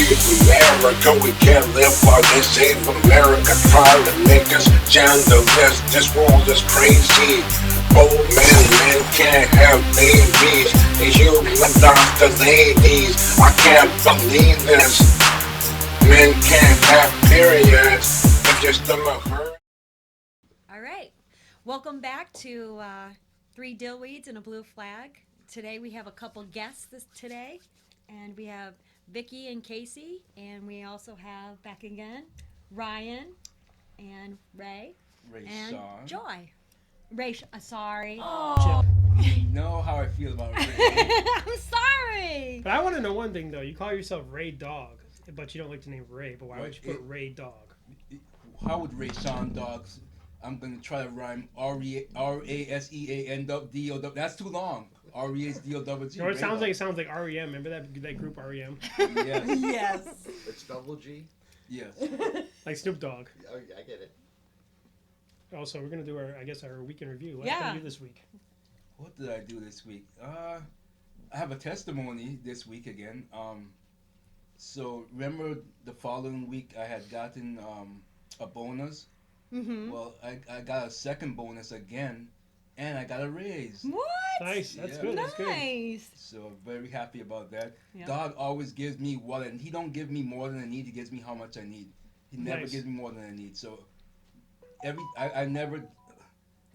America, we can't live while they save America. Trying to make us genderless. This world is crazy. Old men can't have babies. The humanize the ladies. I can't believe this. Men can't have periods. If your stomach hurts. All right. Welcome back to Three Dillweeds and a Blue Flag. Today we have a couple guests today, and we have Vicky and Casey, and we also have back again Ryan and Ray and Sean. Joy. Ray, sorry. Oh, you know how I feel about Ray. I'm sorry. But I want to know one thing though. You call yourself Ray Dog, but you don't like the name Ray. But why would you put Ray Dog? How would Ray Sean Dogs? I'm gonna try to rhyme RASEAN-D-O-W. That's too long. RESDOWG. You know, it sounds like REM. Remember that group REM? Yes. Yes. It's double G. Yes. Like Snoop Dogg. Oh, I get it. Also, we're gonna do our weekend review. What Yeah. did you do this week? What did I do this week? I have a testimony this week again. So remember the following week I had gotten a bonus. Mm-hmm. Well, I got a second bonus again, and I got a raise. What? Nice. That's Yeah. good. That's good. Nice. So very happy about that. Yeah. God always gives me what, and He don't give me more than I need. He gives me how much I need. He never Nice. gives me more than I need. So I never.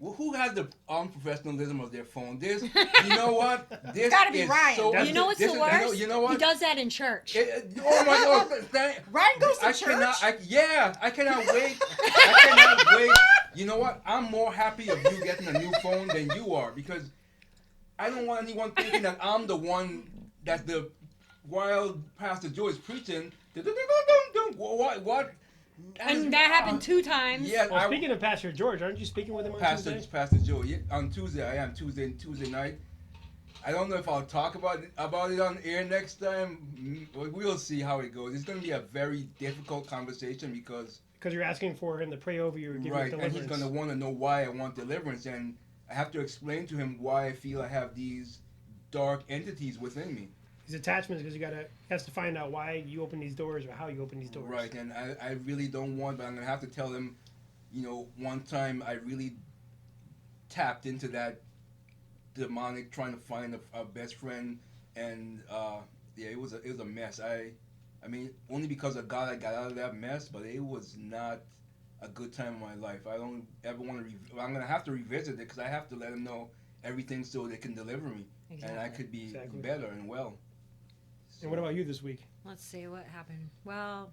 Well, who has the unprofessionalism of their phone? This, you know what? This gotta be is Ryan. so. That's You know what's this the is- worst? You know what? He does that in church. Oh my God! Ryan goes to I church. cannot. I cannot wait. I cannot wait. You know what? I'm more happy of you getting a new phone than you are, because I don't want anyone thinking that I'm the one that the while Pastor Joe is preaching. What? And that happened 2 times. Yeah. Well, speaking of Pastor George, aren't you speaking with him on Tuesday? Pastor Joe. Yeah, on Tuesday I am. Tuesday night. I don't know if I'll talk about it on air next time. We'll see how it goes. It's going to be a very difficult conversation because You're asking for him to pray over you and give you right, deliverance. and he's going to want to know why I want deliverance, and I have to explain to him why I feel I have these dark entities within me. His attachments, because he has to find out why you open these doors or how you open these doors. Right, and I really don't want, but I'm going to have to tell him, one time I really tapped into that demonic trying to find a best friend, and it was a mess. I mean, only because of God I got out of that mess, but it was not a good time in my life. I don't ever want to. I'm gonna have to revisit it because I have to let him know everything so they can deliver me, and I could be better and well. So. And what about you this week? Let's see what happened. Well,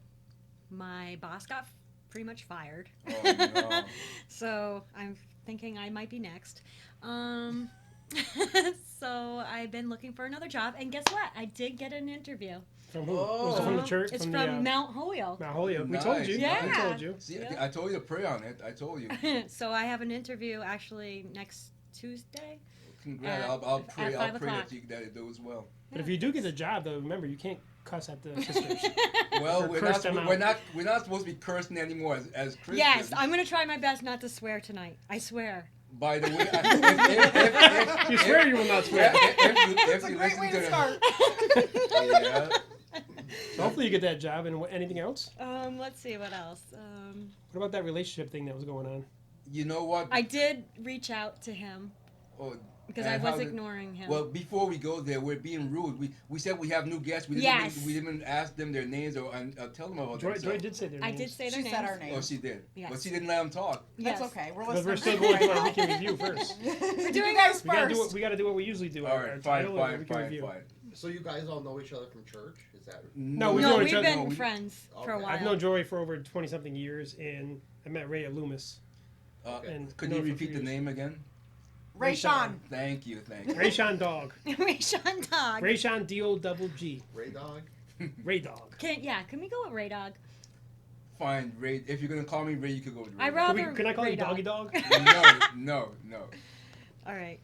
my boss got pretty much fired. Oh, no. So I'm thinking I might be next. So I've been looking for another job, and guess what? I did get an interview. From who? Oh. Was it from the church? It's from from the, Mount Holyoke. Mount Holyoke. We Nice. told you. Yeah. We told you. See, Yeah. I told you to pray on it. I told you. So I have an interview actually next Tuesday. Congrats. At- I'll pray. at I'll 5 pray o'clock. that it goes well. But if you do get the job, though, remember you can't cuss at the sisters. Well, Or we're curse them not, out. we're not supposed to be cursing anymore as Christians. Yes, I'm going to try my best not to swear tonight. I swear. By the way, if You swear you will not swear. if It's a you great way listen to the- start. Yeah. So hopefully you get that job. And anything else? Let's see what else. What about that relationship thing that was going on? You know what? I did reach out to him Oh, because and I how was did- ignoring him. Well, before we go there, we're being rude. We said we have new guests. We Yes. we didn't ask them their names or tell them about Joy themselves. did say their I names. did say their She names. said our Oh, names. she did. Yes. But she didn't let them talk. Yes. That's okay. We're But listening. we're still to going you to our right weekend review first. We're doing ours We gotta first. do what we usually do. All Our right, title of our fine, weekend fine, review. fine. So you guys all know each other from church? Is that? No, we No, know we've each other. been No, we- friends for a Okay. while. I've known Joy for over 20-something years, and I met Ray at Loomis. Okay. And Could known you him for repeat the years. name again? Ray Sean. Thank you. Rayshawn Dog. Rayshawn Dog. Rayshawn D-O-double-G. Ray Dog? Ray Dog. Can we go with Ray Dog? Fine, Ray. If you're gonna call me Ray, you could go with Ray. I rather Can I call Ray you Doggy Dog? No. All right,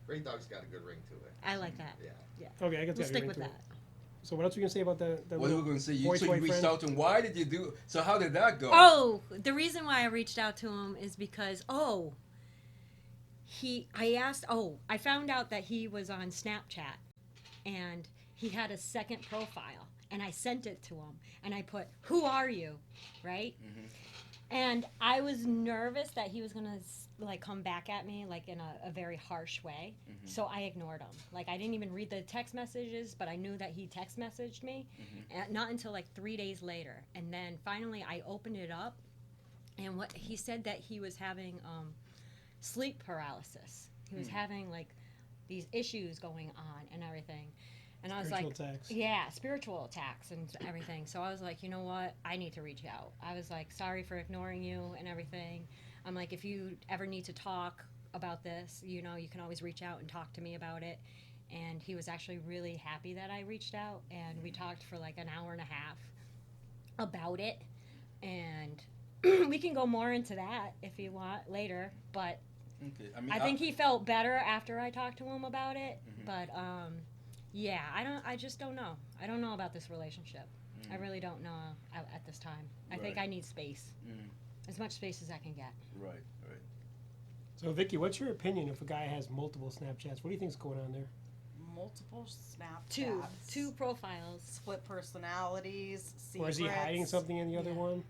Ray Dog's got a good ring to it. I like that. Yeah. Okay, I guess We'll stick with that. So what else are we going to say about the What are we gonna say? You boy so toy you reached friend? out to him. Why did you do? So how did that go? Oh, the reason why I reached out to him is because I found out that he was on Snapchat, and he had a second profile, and I sent it to him, and I put, "Who are you?" Right? Mhm. And I was nervous that he was gonna like come back at me like in a very harsh way. Mhm. So I ignored him. Like I didn't even read the text messages, but I knew that he text messaged me, and not until like 3 days later. And then finally I opened it up, and what he said that he was having sleep paralysis. He was having like these issues going on and everything. And I was like, Spiritual attacks. yeah, spiritual attacks and everything. So I was like, you know what? I need to reach out. I was like, sorry for ignoring you and everything. I'm like, if you ever need to talk about this, you know, you can always reach out and talk to me about it. And he was actually really happy that I reached out. And we talked for like an hour and a half about it. And we can go more into that if you want later. But Okay. I mean, I think he felt better after I talked to him about it. But yeah, I just don't know. I don't know about this relationship. I really don't know at this time. I think Right. I need space. As much space as I can get. Right. Right. So, Vicky, what's your opinion if a guy has multiple Snapchats? What do you think's going on there? Multiple Snapchats. Two profiles. Split personalities. Secrets. Or is he hiding something in the other Yeah. one?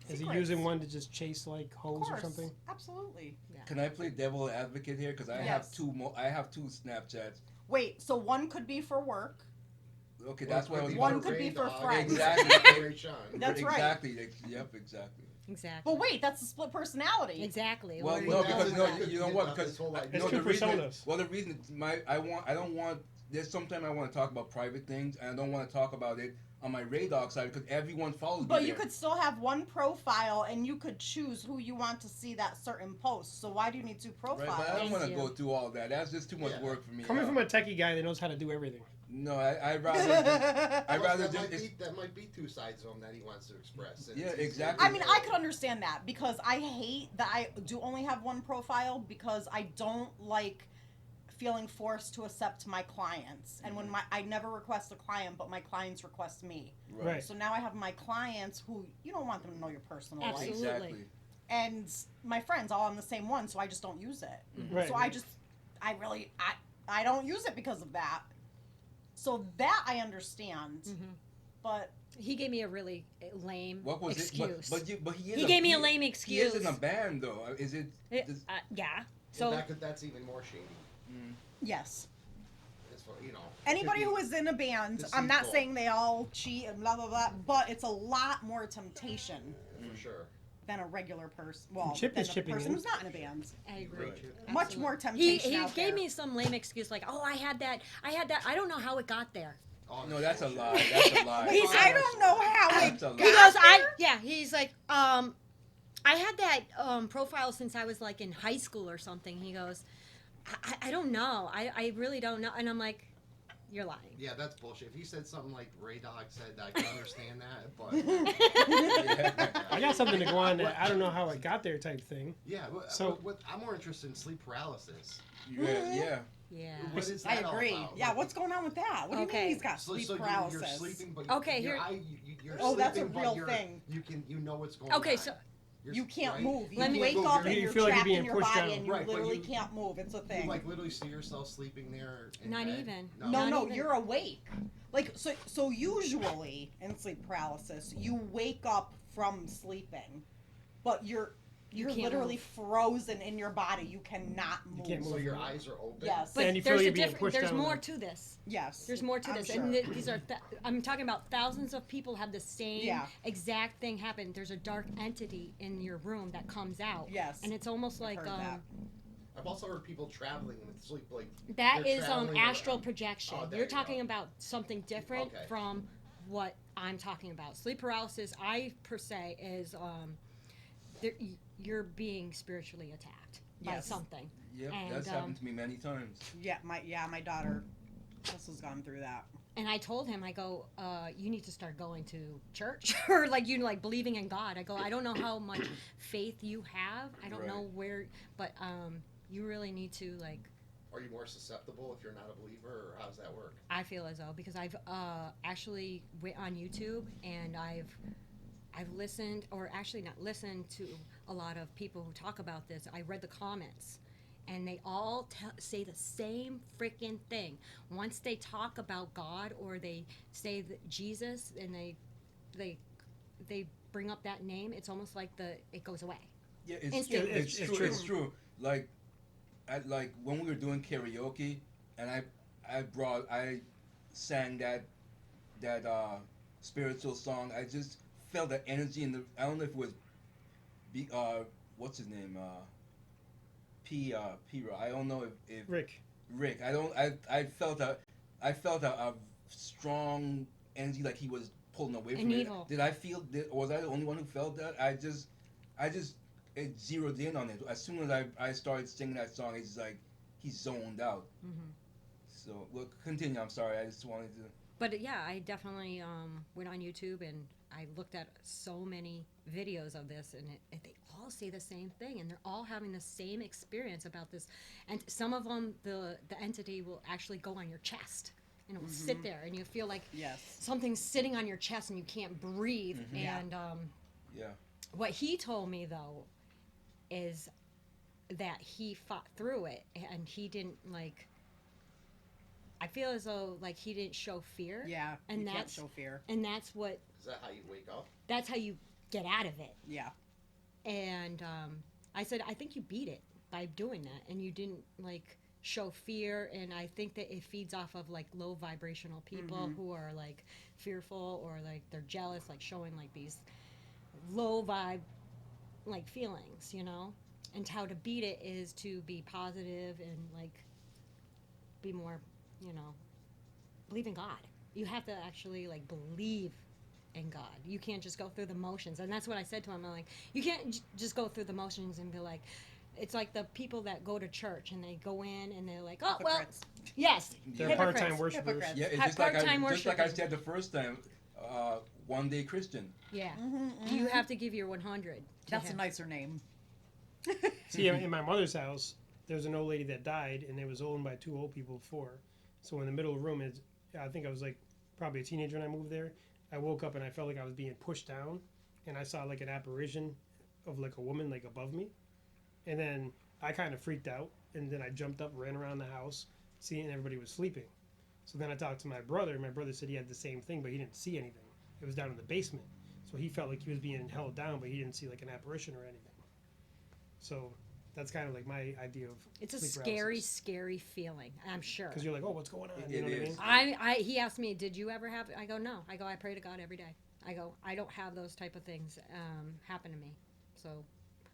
Is he Secrets. using one to just chase like Of hoes or course. something? Absolutely. Can I play devil advocate here? Because I have Yes. two. I have two Snapchats. Wait, so one could be for work. Okay, that's what I was. One could be for friends. Exactly. Ray Sean. That's right. Exactly. Yep. Exactly. Exactly. But wait, that's a split personality. Exactly. Well, What are no, you because doing no, with that? you know what? Because It's no, two the reason. personas. Well, the reason I don't want. There's sometimes I want to talk about private things, and I don't want to talk about it on my Ray Dog side because everyone follows me. But you there. could still have one profile and you could choose who you want to see that certain post. So why do you need two Right, profiles? but I don't Thank want to you. go through all that. That's just too much Yeah. work for me. Coming from a techie guy that knows how to do everything. No, I'd rather. I'd rather that, just. might be, that might be two sides of him that he wants to express. And Yeah, it's easier exactly. I to mean, know. I could understand that because I hate that I do only have one profile because I don't like feeling forced to accept my clients. And when I never request a client, but my clients request me. Right. So now I have my clients who you don't want them to know your personal life. Absolutely. Exactly. And my friends all on the same one, so I just don't use it. Right. So I don't use it because of that. So that I understand. Mhm. But He gave me a really lame What was excuse. it? But he is. He gave me a lame excuse. He is in a band though. Is it? Yeah. So So that's even more shady. yes. As far, you know, Anybody could be who is in a band, I'm not deceitful. saying they all cheat and blah blah blah, but it's a lot more temptation for sure. than a regular person. Well, Chip than is a chipping person in. who's not in a band. I agree. Right. Much Absolutely. more He temptation. out gave there. me some lame excuse like, oh, I had that. I don't know how it got there. Oh, No, that's a bullshit. lie. That's a lie. He's, I don't know how it That's a lie. He got goes, there. he's like, I had that profile since I was like in high school or something. He goes, I don't know. I really don't know. And I'm like, you're lying. Yeah, that's bullshit. If he said something like Ray Dog said, I can understand that. But I got something to go on that I don't know how it got there type thing. yeah, So- I'm more interested in sleep paralysis. Yeah. Yeah. What is I that all agree. about? Yeah, Like, what's going on with that? What do you Okay. mean he's got So, sleep so paralysis? You're sleeping, but Okay, your here- eye, you're Oh, that's a sleeping, but real you're- thing. You know what's going Okay, on. so You're You s- can't right? move. You Let me- wake can't up move. and You you're feel like you're trapped being in your pushed body down. and you Right, but literally you- can't move. It's a You thing. like literally see yourself sleeping there. In Not bed? even. No, Not no, even. you're awake. Like so usually in sleep paralysis, you wake up from sleeping, but you're can't literally move. frozen in your body. You cannot move. can't So move. your eyes are open. Yes. But And you feel there's you're a being different. pushed There's down more there. to this. Yes. There's more to I'm this, sure. and these are. I'm talking about thousands of people have the same Yeah. exact thing happen. There's a dark entity in your room that comes out. Yes. And it's almost like heard that. I've also heard people traveling in sleep, like that they're is traveling astral around. projection. Oh, there You're you talking go. about something different Okay. from what I'm talking about. Sleep paralysis, I per se, is you're being spiritually attacked by Yes. something. Yep. And, That's happened to me many times. My daughter just has gone through that. And I told him, I go, you need to start going to church or like believing in God. I go, I don't know how much faith you have. I don't know Right. where, but you really need to like. Are you more susceptible if you're not a believer, or how does that work? I feel as though because I've actually went on YouTube and I've listened, or actually not listened to a lot of people who talk about this. I read the comments, and they all say the same freaking thing. Once they talk about God or they say that Jesus and they bring up that name, it's almost like it goes away. Yeah, Instantly. it's It's true. true. It's true. Like, like when we were doing karaoke, and I sang that spiritual song. I just felt the energy in the. I don't know if it was, what's his name? P. I don't know if Rick. Rick. I don't. I felt a strong energy, like he was pulling away from An it. evil. Did I feel? Was I the only one who felt that? I just it zeroed in on it. As soon as I started singing that song, it's like he zoned out. Mm-hmm. So, well, continue. I'm sorry. I just wanted to. But yeah, I definitely went on YouTube and I looked at so many videos of this, and they all say the same thing, and they're all having the same experience about this. And some of them, the entity will actually go on your chest, and it will sit there, and you feel like Yes. something's sitting on your chest, and you can't breathe. And Yeah. what he told me though is that he fought through it, and he didn't like. I feel as though like he didn't show fear. Yeah. And you can't that's show fear. and that's what Is that how you wake up? that's how you get out of it. Yeah. And I said, I think you beat it by doing that, and you didn't like show fear. And I think that it feeds off of like low vibrational people who are like fearful or like they're jealous, like showing like these low vibe like feelings, you know. And how to beat it is to be positive and like be more, you know, believe in God. You have to actually like believe in God. You can't just go through the motions. And that's what I said to him. I'm like, you can't just go through the motions and be like, it's like the people that go to church and they go in and they're like, oh, well, Hypocrites. yes, They're hypocrites. part-time worshipers. Hypocrites. Yeah, it's just like Part-time just like I worshiping. said the first time. One day Christian. Yeah. You have to give your 100. to That's a him. nicer name. See, in my mother's house, there's an old lady that died, and it was owned by two old people before. So in the middle of the room, I think I was like probably a teenager when I moved there. I woke up and I felt like I was being pushed down, and I saw like an apparition of like a woman like above me, and then I kind of freaked out, and then I jumped up, ran around the house, seeing everybody was sleeping. So then I talked to my brother. My brother said he had the same thing, but he didn't see anything. It was down in the basement, so he felt like he was being held down, but he didn't see like an apparition or anything. So that's kind of like my idea of It's a sleep scary, paralysis. scary feeling, I'm sure. Because you're like, oh, what's going on? It You know what is. I mean? He asked me, did you ever have, I go, no. I go, I pray to God every day. I go, I don't have those type of things happen to me. So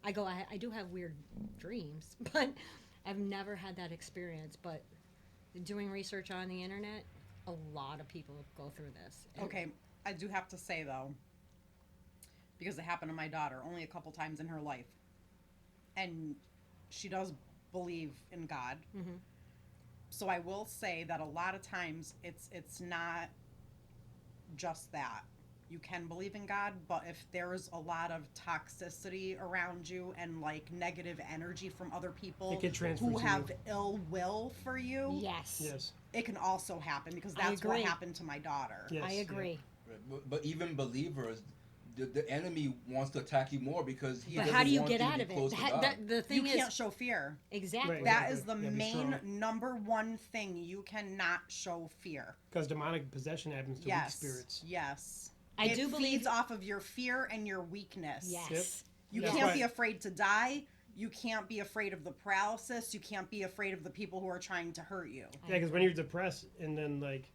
I go, I do have weird dreams, but I've never had that experience. But doing research on the internet, a lot of people go through this. Okay, I do have to say though, because it happened to my daughter only a couple times in her life, and she does believe in God. Mhm. So I will say that a lot of times it's not just that. You can believe in God, but if there's a lot of toxicity around you and like negative energy from other people It can transfer who to have you. ill will for you, Yes. Yes. it can also happen because I that's what agree. happened to my daughter. Yes. I agree. But even believers, the enemy wants to attack you more because he But doesn't how do you want get to out be of close it? to God. The You thing can't is, show fear. exactly. Right. That Exactly. is the Yeah, be main strong. number one thing. You cannot show fear. Because demonic possession happens to Yes. weak spirits. Yes. I It do believe. feeds off of your fear and your weakness. Yes. You That's can't why- be afraid to die. You can't be afraid of the paralysis. You can't be afraid of the people who are trying to hurt you. Yeah, because when you're depressed, and then like,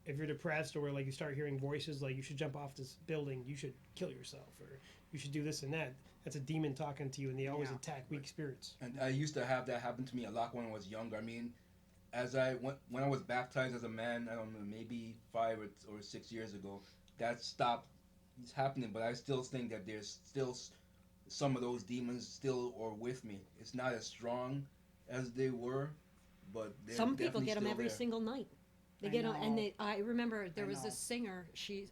if you're depressed or like you start hearing voices like you should jump off this building, you should kill yourself, or you should do this and that. That's a demon talking to you, and they always Yeah. attack weak spirits. And I used to have that happen to me a lot when I was younger. I mean, when I was baptized as a man, I don't know, maybe 5 or 6 years ago, that stopped happening. But I still think that there's still some of those demons still are with me. It's not as strong as they were, but they're Some people definitely get them still every there. single night. They I get them, and know. I remember there I was know. this singer.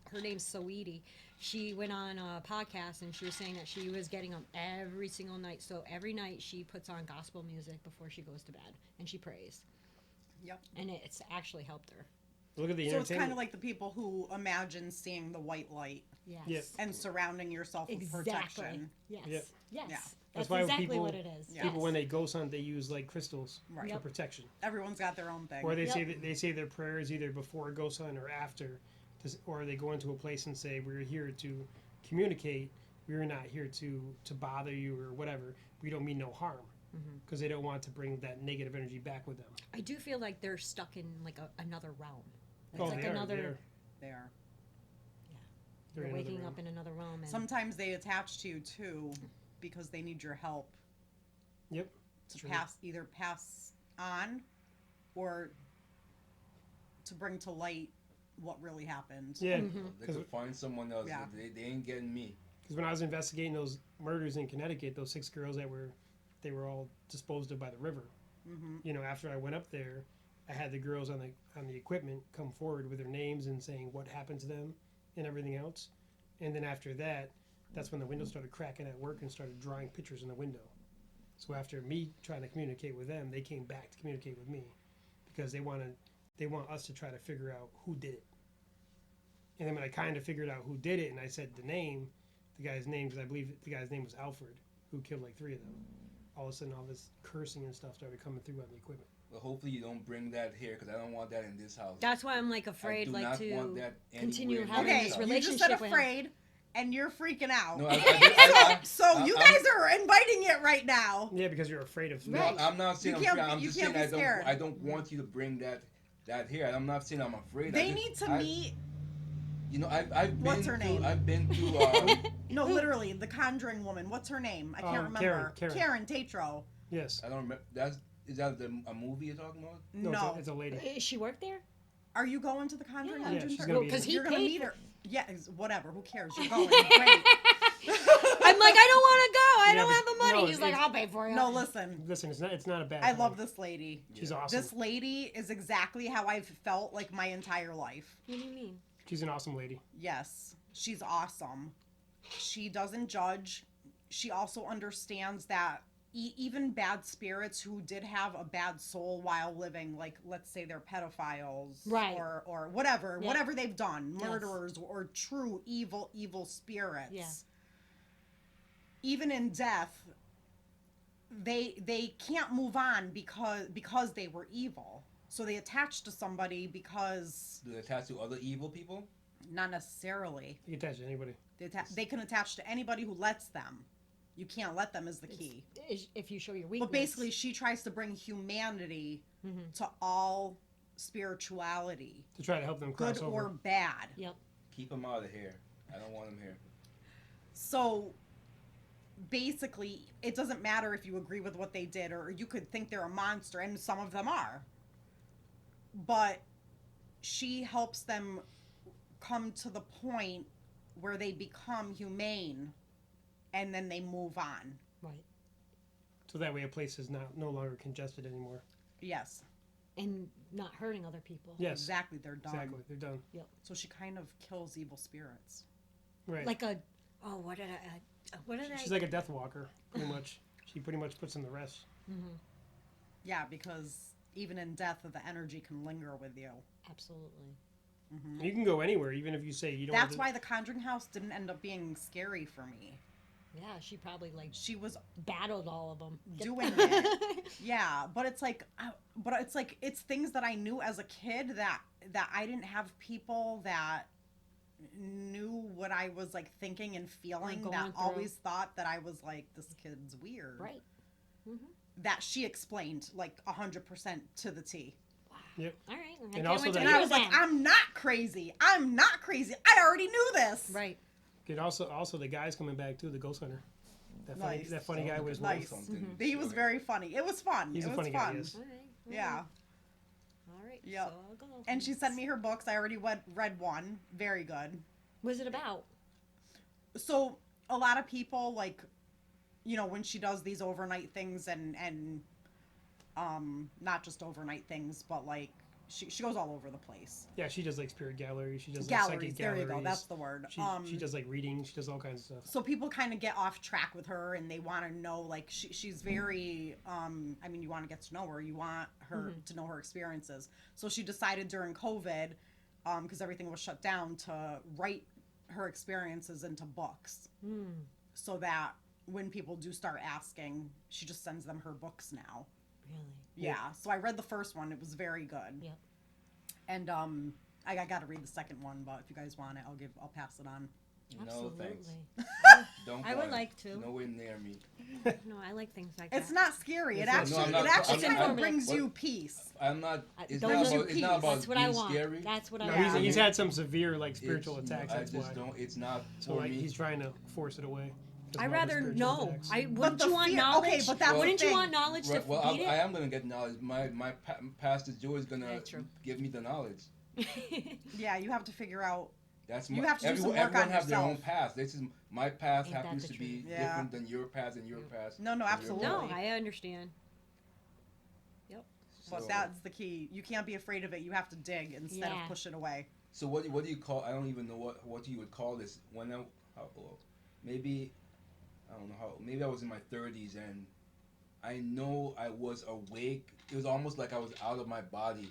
Her name's Saweetie. She went on a podcast and she was saying that she was getting them every single night. So every night she puts on gospel music before she goes to bed and she prays. Yep. And it's actually helped her. Look at the So it's kind entertainment. of like the people who imagine seeing the white light Yes. Yep. and surrounding yourself with Exactly. protection. Yes. Yep. Yes. Yeah. That's That's why exactly people- what it is. Yeah. People when they ghost hunt, they use like crystals Right. for Yep. protection, Everyone's got their own thing. or they Yep. say that they say their prayers either before a ghost hunt or after, or they go into a place and say, "We're here to communicate. We're not here to bother you or whatever. We don't mean no harm," because they don't want to bring that negative energy back with them. I do feel like they're stuck in like another realm. It's Oh, like they are. another. They are. They are. They're You're in another waking realm. up in another realm. And Sometimes they attach to you too because they need your help Yep. to True. either pass on or to bring to light what really happened. Yeah. They could find someone else. Yeah. They ain't getting me. Because when I was investigating those murders in Connecticut, those 6 girls they were all disposed of by the river. Mm-hmm. You know, after I went up there, I had the girls on the equipment come forward with their names and saying what happened to them and everything else. And then after that, that's when the window started cracking at work and started drawing pictures in the window. So after me trying to communicate with them, they came back to communicate with me because they want us to try to figure out who did it. And then when I kind of figured out who did it, and I said the guy's name, because I believe the guy's name was Alfred, who killed like 3 of them. All of a sudden, all this cursing and stuff started coming through on the equipment. Well, hopefully you don't bring that here because I don't want that in this house. that's why I'm like I afraid, do like not to want that continue anywhere having near Okay, this this house. you just said relationship with him. afraid, and you're freaking out. No, I, So you I'm- guys are inviting it right now. Yeah, because you're afraid of. No, Right. I'm not saying You I'm can't afraid. be- I'm you just can't saying be I scared. don't want you to bring that here. I'm not saying I'm afraid. They need to meet. You know, I've been What's her to, name? I've been to. No, literally, the Conjuring woman. What's her name? I can't remember. Karen. Tatro. Yes. I don't remember. Is that a movie you're talking about? No, No. It's a lady. Is she work there? Are you going to the Conjuring? Yeah. on Yeah, June she's 3rd? gonna be Because there. he You're gonna paid meet for- her. Yeah, whatever. Who cares? You're going. Great. I'm like, I don't want to go. I Yeah, don't but- have the money. no, He's like, it's- I'll pay for you. No, listen. Listen, it's not a bad. I thing. love this lady. She's Yeah. awesome. This lady is exactly how I've felt like my entire life. What do you mean? She's an awesome lady. Yes, she's awesome. She doesn't judge. She also understands that even bad spirits who did have a bad soul while living, like let's say they're pedophiles, Right. or whatever, Yeah. whatever they've done, Yes. murderers or true evil spirits. Yeah. Even in death, they can't move on because they were evil. So they attach to somebody because Do they attach to other evil people? not necessarily. You can attach to anybody. They can attach to anybody who lets them. You can't let them is the key. If you show your weakness. But basically, she tries to bring humanity Mhm. to all spirituality, To try to help them cross good over. or bad. Yep. Keep them out of here. I don't want them here. So basically, it doesn't matter if you agree with what they did or you could think they're a monster, and some of them are. But she helps them come to the point where they become humane and then they move on. Right. So that way a place is no longer congested anymore. Yes, And not hurting other people. Yes. exactly. They're done. Exactly. They're done. So she kind of kills evil spirits. Right. Like a. Oh, what did I? She's like a death walker, pretty much. She pretty much puts them to rest. Mm-hmm. Yeah, because even in death, the energy can linger with you. Absolutely. Hmm. You can go anywhere, even if you say you don't. That's want why the Conjuring House didn't end up being scary for me. Yeah, she probably like She was battled all of them. doing it. Yeah, but it's like, it's things that I knew as a kid that I didn't have people that knew what I was like thinking and feeling, going that through. always thought that I was like, this kid's weird. Right. Mm-hmm. That she explained like 100% to the T. All right. I And can't also wait to that- And meet I her was like, then. I'm not crazy. I'm not crazy. I already knew this. Right. And also the guy's coming back too, the ghost hunter. Nice. That funny guy with Nice. Something. He was very funny. It was fun. He's it a was funny fun. guy. Yes. All right. Yeah. All right. Yep. So I'll go. And she sent me her books. I already read one. Very good. What's it about? So a lot of people like, you know, when she does these overnight things and not just overnight things, but like she goes all over the place. Yeah, she does like spirit gallery. She does like Galleries, psychic there galleries. you go. That's the word. She does like reading. She does all kinds of stuff. So people kind of get off track with her, and they want to know, like, she's very. I mean, you want to get to know her. You want her to know her experiences. So she decided during COVID, because everything was shut down, to write her experiences into books, so that when people do start asking, she just sends them her books now. Really? Yeah. So I read the first one. It was very good. Yep. And I got to read the second one, but if you guys want it, I'll pass it on. Absolutely. No, thanks. Don't I would want it. like to. Nowhere near me. No, I like things like It's that. not scary. It It's actually, not- no, I'm it not- actually I'm kind not- of brings what- you peace. I'm not. It's Those not are about. It's not about That's what I being want. scary. That's what No, I Yeah. want. He's had some severe like spiritual It's- attacks. I That's just why. don't. It's not So for like me. he's trying to force it away. 'cause I of all the rather spiritual know. attacks. Wouldn't the you want fear- knowledge? okay, but that's the Wouldn't you thing. want knowledge to Right, well, beat I it? am gonna get knowledge. My pastor Joe is gonna Very true. give me the knowledge. Yeah, you have to figure out. That's You my, have to do some work everyone on have their own yourself. path. This is my path Ain't that happens the to be truth? Yeah. different than your path and your path. No, and your absolutely. No, path. I understand. But So- that's the key. You can't be afraid of it. You have to dig instead Yeah. of push it away. So what do you call? I don't even know what you would call this. When maybe I don't know how. Maybe I was in my 30s and I know I was awake. It was almost like I was out of my body,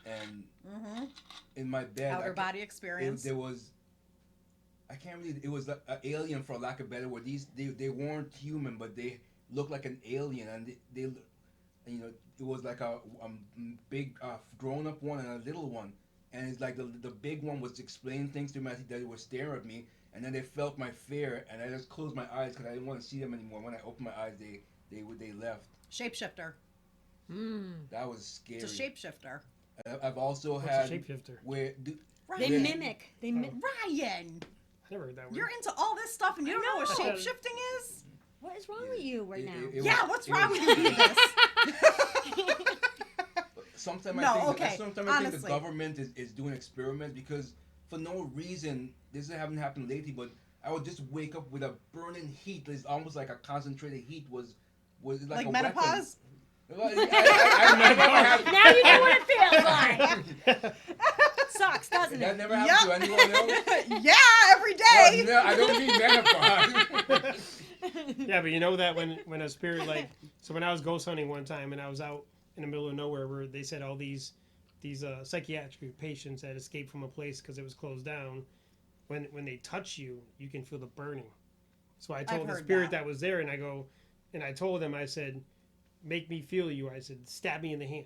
and in my bed. Outer body experience. There was. I can't really. It was an alien, for lack of a better word. They weren't human, but they looked like an alien, and they you know, it was like a big grown up one and a little one, and it's like the big one was explaining things to me. I think that they were staring at me, and then they felt my fear, and I just closed my eyes because I didn't want to see them anymore. When I opened my eyes, they left. Shapeshifter. That was scary. It's a shapeshifter. I've also What's had a shapeshifter? where They Ryan. mimic. They Ryan, I never heard that word. you're into all this stuff and you don't know what know. shapeshifting is? What is wrong with you right now? Yeah, what's wrong with you, Venus? Sometimes No, I think, okay, sometimes I think the honestly. government is doing experiments because for no reason, this hasn't happened lately, but I would just wake up with a burning heat. It's almost like a concentrated heat was like a menopause? Weapon. I never had. Now you know what it feels like. Sucks, doesn't That it? never happened to anyone else. Yeah, every day. No, I don't mean menopause. Yeah, but you know that when a spirit like so when I was ghost hunting one time and I was out in the middle of nowhere where they said all these psychiatric patients had escaped from a place because it was closed down. When they touch you, you can feel the burning. So I told the heard spirit that. that was there, and I told them, I said, make me feel you. I said, stab me in the hand.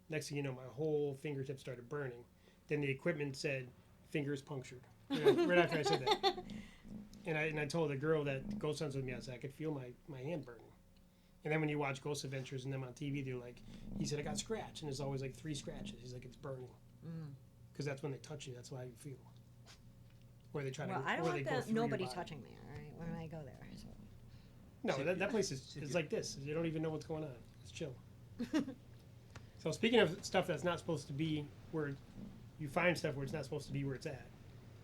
Next thing you know, my whole fingertip started burning. Then the equipment said, fingers punctured. Right after I said that. And I told the girl that ghost hunts with me, I said, I could feel my hand burning. And then when you watch Ghost Adventures and them on TV, they're like, he said, I got scratched. And there's always like 3 scratches. He's like, it's burning. Because that's when they touch you. That's how you feel. Or they try Well, to I don't or they want go that, through your nobody body. touching me, all right, when I go there. So. No, that place is like this. You don't even know what's going on. It's chill. So speaking of stuff that's not supposed to be where you find stuff where it's not supposed to be where it's at.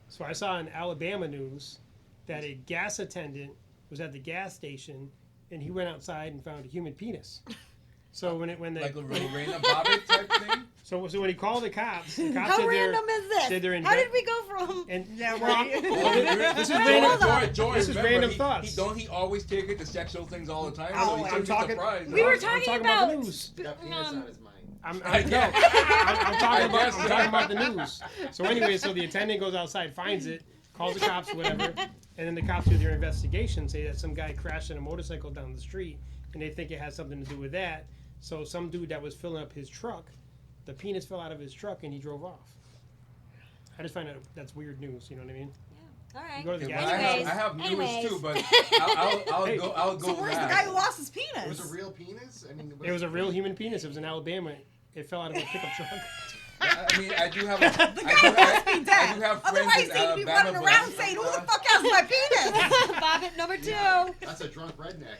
So I saw in Alabama news that a gas attendant was at the gas station and he went outside and found a human penis. So when Like a Lorena Bobbitt type thing. so when he called the cops How said random is this? said they're How did we go from? and Yeah, well, right. this is random. Joy, This is remember, random he, thoughts. Don't he always take it to sexual things all the time? Oh, so he I'm should be talking- surprised. We were I'm talking about about. the news. Got penis on his mind. I'm I guess. talking about the news. So anyway, so the attendant goes outside, finds it, calls the cops, whatever, and then the cops do their investigation, say that some guy crashed on a motorcycle down the street, and they think it has something to do with that. So some dude that was filling up his truck, the penis fell out of his truck, and he drove off. I just find that that's weird news. You know what I mean? All right. You go to the Okay, gas well, station. I have news anyways. too, but I'll Hey. go. So where's the back. guy who lost his It was penis? a real penis. I mean, It was a real human penis. It was in Alabama. It fell out of a pickup truck. I mean, I do have. A, The I guy do, must be I dead. do have friends Otherwise, in they'd be Alabama, running but around saying, "Who the fuck has my penis?" Bobbit number 2. That's a drunk redneck.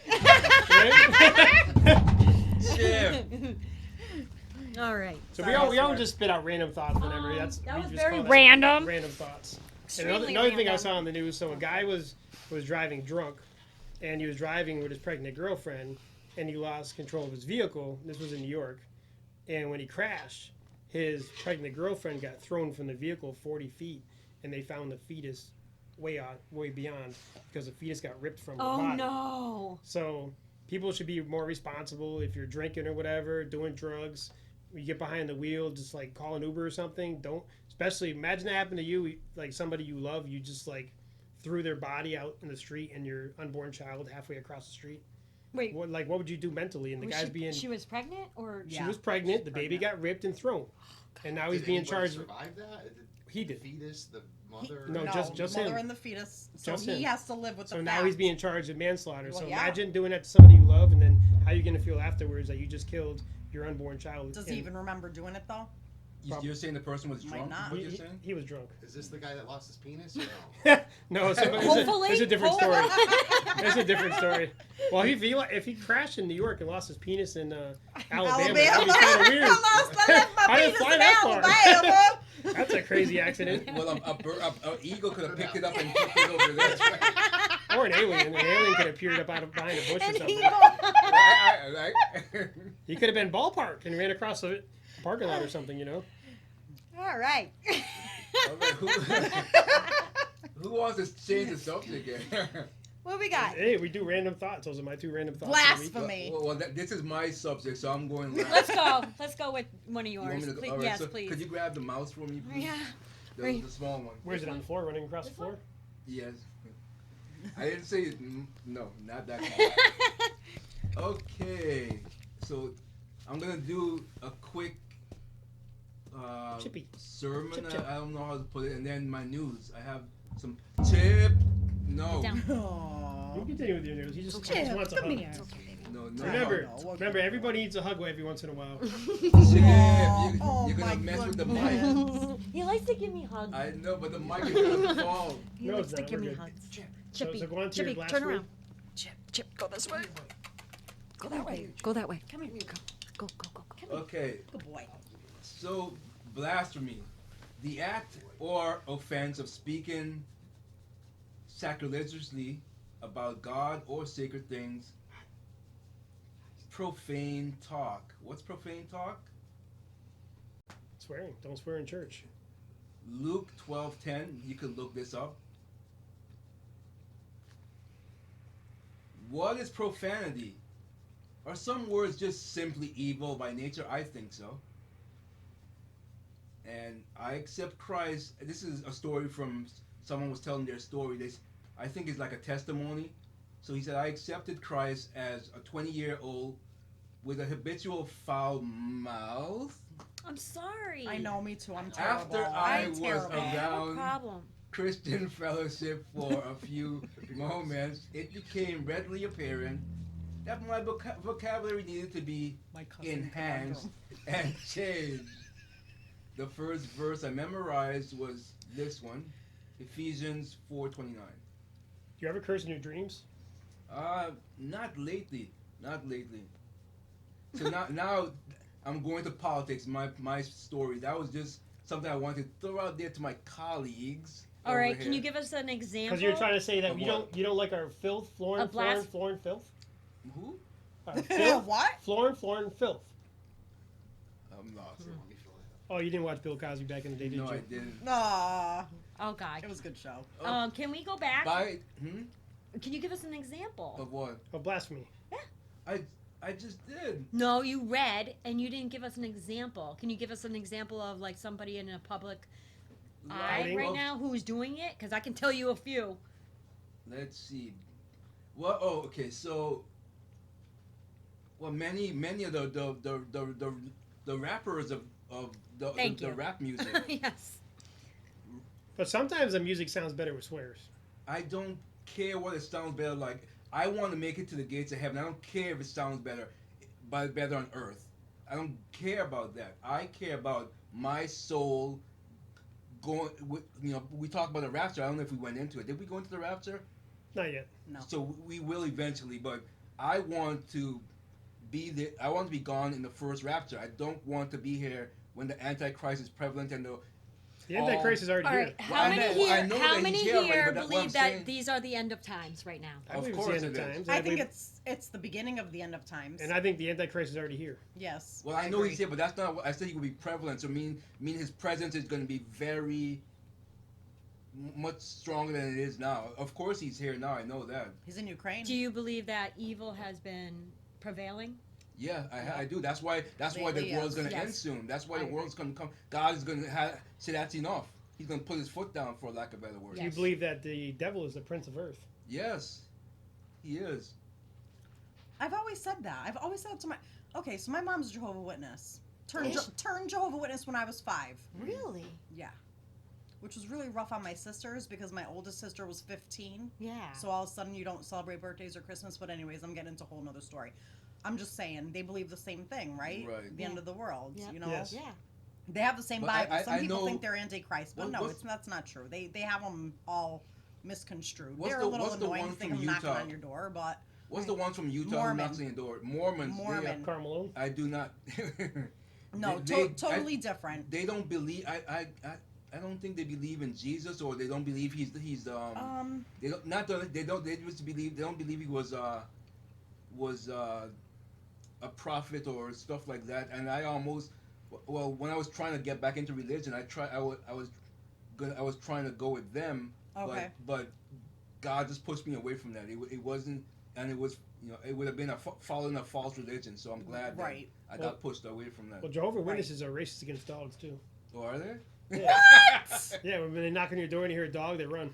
Shit. All right. So Sorry, we all sorry. just spit out random thoughts whenever. That we was just very call that random. Random thoughts. And Extremely another thing I random. saw on the news. So a guy was driving drunk, and he was driving with his pregnant girlfriend, and he lost control of his vehicle. This was in New York, and when he crashed, his pregnant girlfriend got thrown from the vehicle 40 feet, and they found the fetus way beyond because the fetus got ripped from her Oh body. no. So people should be more responsible if you're drinking or whatever, doing drugs. When you get behind the wheel, just like call an Uber or something. Don't, especially imagine that happened to you, like somebody you love, you just like threw their body out in the street and your unborn child halfway across the street. Wait, What would you do mentally? And the guy's she was pregnant, or she Yeah. was pregnant. The She's baby got ripped and thrown, and now he's Did being anybody charged. survive that? He did. The fetus, the mother. No, just mother him. and the fetus. So Just he him. has to live with So the now fact. he's being charged with manslaughter. Well, so yeah. imagine doing that to somebody you love, and then how you gonna feel afterwards that you just killed your unborn child. Does And he even remember doing it though? You're saying the person was Might drunk? not. What He, you're he- saying? he was drunk. Is this the guy that lost his penis? Or no? No, Hopefully. it's a different story. Hopefully. It's a different story. Well, if he crashed in New York and lost his penis in Alabama, that'd Alabama. be kind of weird. I lost my How did it penis fly in that far? Alabama. That's a crazy accident. Well, a eagle could have picked it up and took it over there. Or an alien. An alien could have appeared up out of behind a bush or And something. Right? He could have been ballparked and ran across the parking lot or something, you know? All right. Who wants to change the subject again? What we got? Hey, we do random thoughts. Those are my 2 random thoughts. of the week. Blasphemy. This is my subject, so I'm going last. Let's go. Let's go with one of You want yours. me to go? Please. All right, Yes, so please. Could you grab the mouse for me, please? Yeah. The small one. Where's it on the floor? Running across the floor? Yes. I didn't say it. No, not that kind. Okay, so I'm gonna do a quick Chippy. sermon. Chip. I don't know how to put it, and then my news. I have some chip. No, Down. You Aww. continue with your news. He just Chip, wants a come hug. here. It's okay, baby. no. Remember, No, no, remember, everybody needs a hug every once in a while. Chip, Oh, you're gonna my mess with the goodness. mic. He likes to give me hugs. I know, but the mic is gonna fall. He No, likes it's to not. give We're me good. hugs. Chip. Chippy, so go on to Chippy, your last turn week. around. Chip, go this way. Go that way. Go that way. Come here. Go. Come here. Okay, Good boy. so blasphemy, the act or offense of speaking sacrilegiously about God or sacred things. Profane talk. What's profane talk? Swearing. Don't swear in church. Luke 12:10. You can look this up. What is profanity? Are some words just simply evil by nature? I think so. And I accept Christ. This is a story from someone was telling their story. I think it's like a testimony. So he said, I accepted Christ as a 20-year-old with a habitual foul mouth. I'm sorry. I know, me too. I'm terrible. After I I'm was terrible. I have a around problem. Christian fellowship for a few moments, it became readily apparent that my vocabulary needed to be My cousin enhanced and changed. The first verse I memorized was this one, Ephesians 4:29. Do you ever curse in your dreams? Not lately. So now I'm going to politics. My story. That was just something I wanted to throw out there to my colleagues. All over right, can here. you give us an example? Because you're trying to say that Of you what? don't like our filth, floor A and blast- filth? Who? Our filth, What? floor and filth. I'm lost. Let me fill it Oh, you didn't watch Bill Cosby back in the day, did No, you? I didn't. Aw, Oh God. it was a good show. Can we go back? Hmm? Can you give us an example? Of what? Oh, blasphemy. I just did. No, you read and you didn't give us an example. Can you give us an example of like somebody in a public eye Outing? right now who's doing it? Because I can tell you a few. Let's see. Well, okay. So, many of the rappers of Thank the you. rap music. Yes. But sometimes the music sounds better with swears. I don't care what it sounds better like. I want to make it to the gates of heaven. I don't care if it sounds better on earth. I don't care about that. I care about my soul going. We talked about the rapture. I don't know if we went into it. Did we go into the rapture? Not yet. No. So we will eventually, but I want to be there. I want to be gone in the first rapture. I don't want to be here when the Antichrist is prevalent and The Antichrist is already All here. right, Well, I know how that many he's here already, here but that's what believe I'm that saying. these are the end of times right now? I Of believe course it's the end it of is. times. I think believe- it's the beginning of the end of times. And I think the Antichrist is already here. Yes. Well, I know he's here, but that's not what I said. He will be prevalent. So mean his presence is going to be very much stronger than it is now. Of course, he's here now. I know that. He's in Ukraine. Do you believe that evil has been prevailing? Yeah, I do. That's why the Lately, world's going to yes. end soon. That's why I the world's going to come. God is going to say that's enough. He's going to put his foot down, for lack of a better word. Do you Yes. believe that the devil is the prince of earth? Yes, he is. I've always said that. I've always said to my. Okay, so my mom's a Jehovah's Witness. Turned Is- Jehovah's Witness when I was 5. Really? Yeah. Which was really rough on my sisters because my oldest sister was 15. Yeah. So all of a sudden you don't celebrate birthdays or Christmas. But anyways, I'm getting into a whole nother story. I'm just saying they believe the same thing, right? Right. The end of the world. Yep. You know. Yes. Yeah. They have the same But Bible. Some I people know- think they're Antichrist, but What- no, what's- that's not true. They have them all misconstrued. What's They're the- a little what's the annoying one thing from of knocking Utah? on your door, but What's the ones from Utah who Mormon. knocks on your door? Mormons. Mormon. Carmelo? I do not. no, totally different. They don't believe. I don't think they believe in Jesus, or they don't believe he's They don't not the, they don't they just believe they don't believe he was a prophet or stuff like that. And I almost when I was trying to get back into religion, I was trying to go with them. Okay. But God just pushed me away from that. It wasn't, and it was, it would have been following a false religion. So I'm glad that Right. I got pushed away from that. Well, Jehovah's Witnesses are racist against dogs, too. Oh, are they? Yeah. Yeah, when they knock on your door and you hear a dog, they run.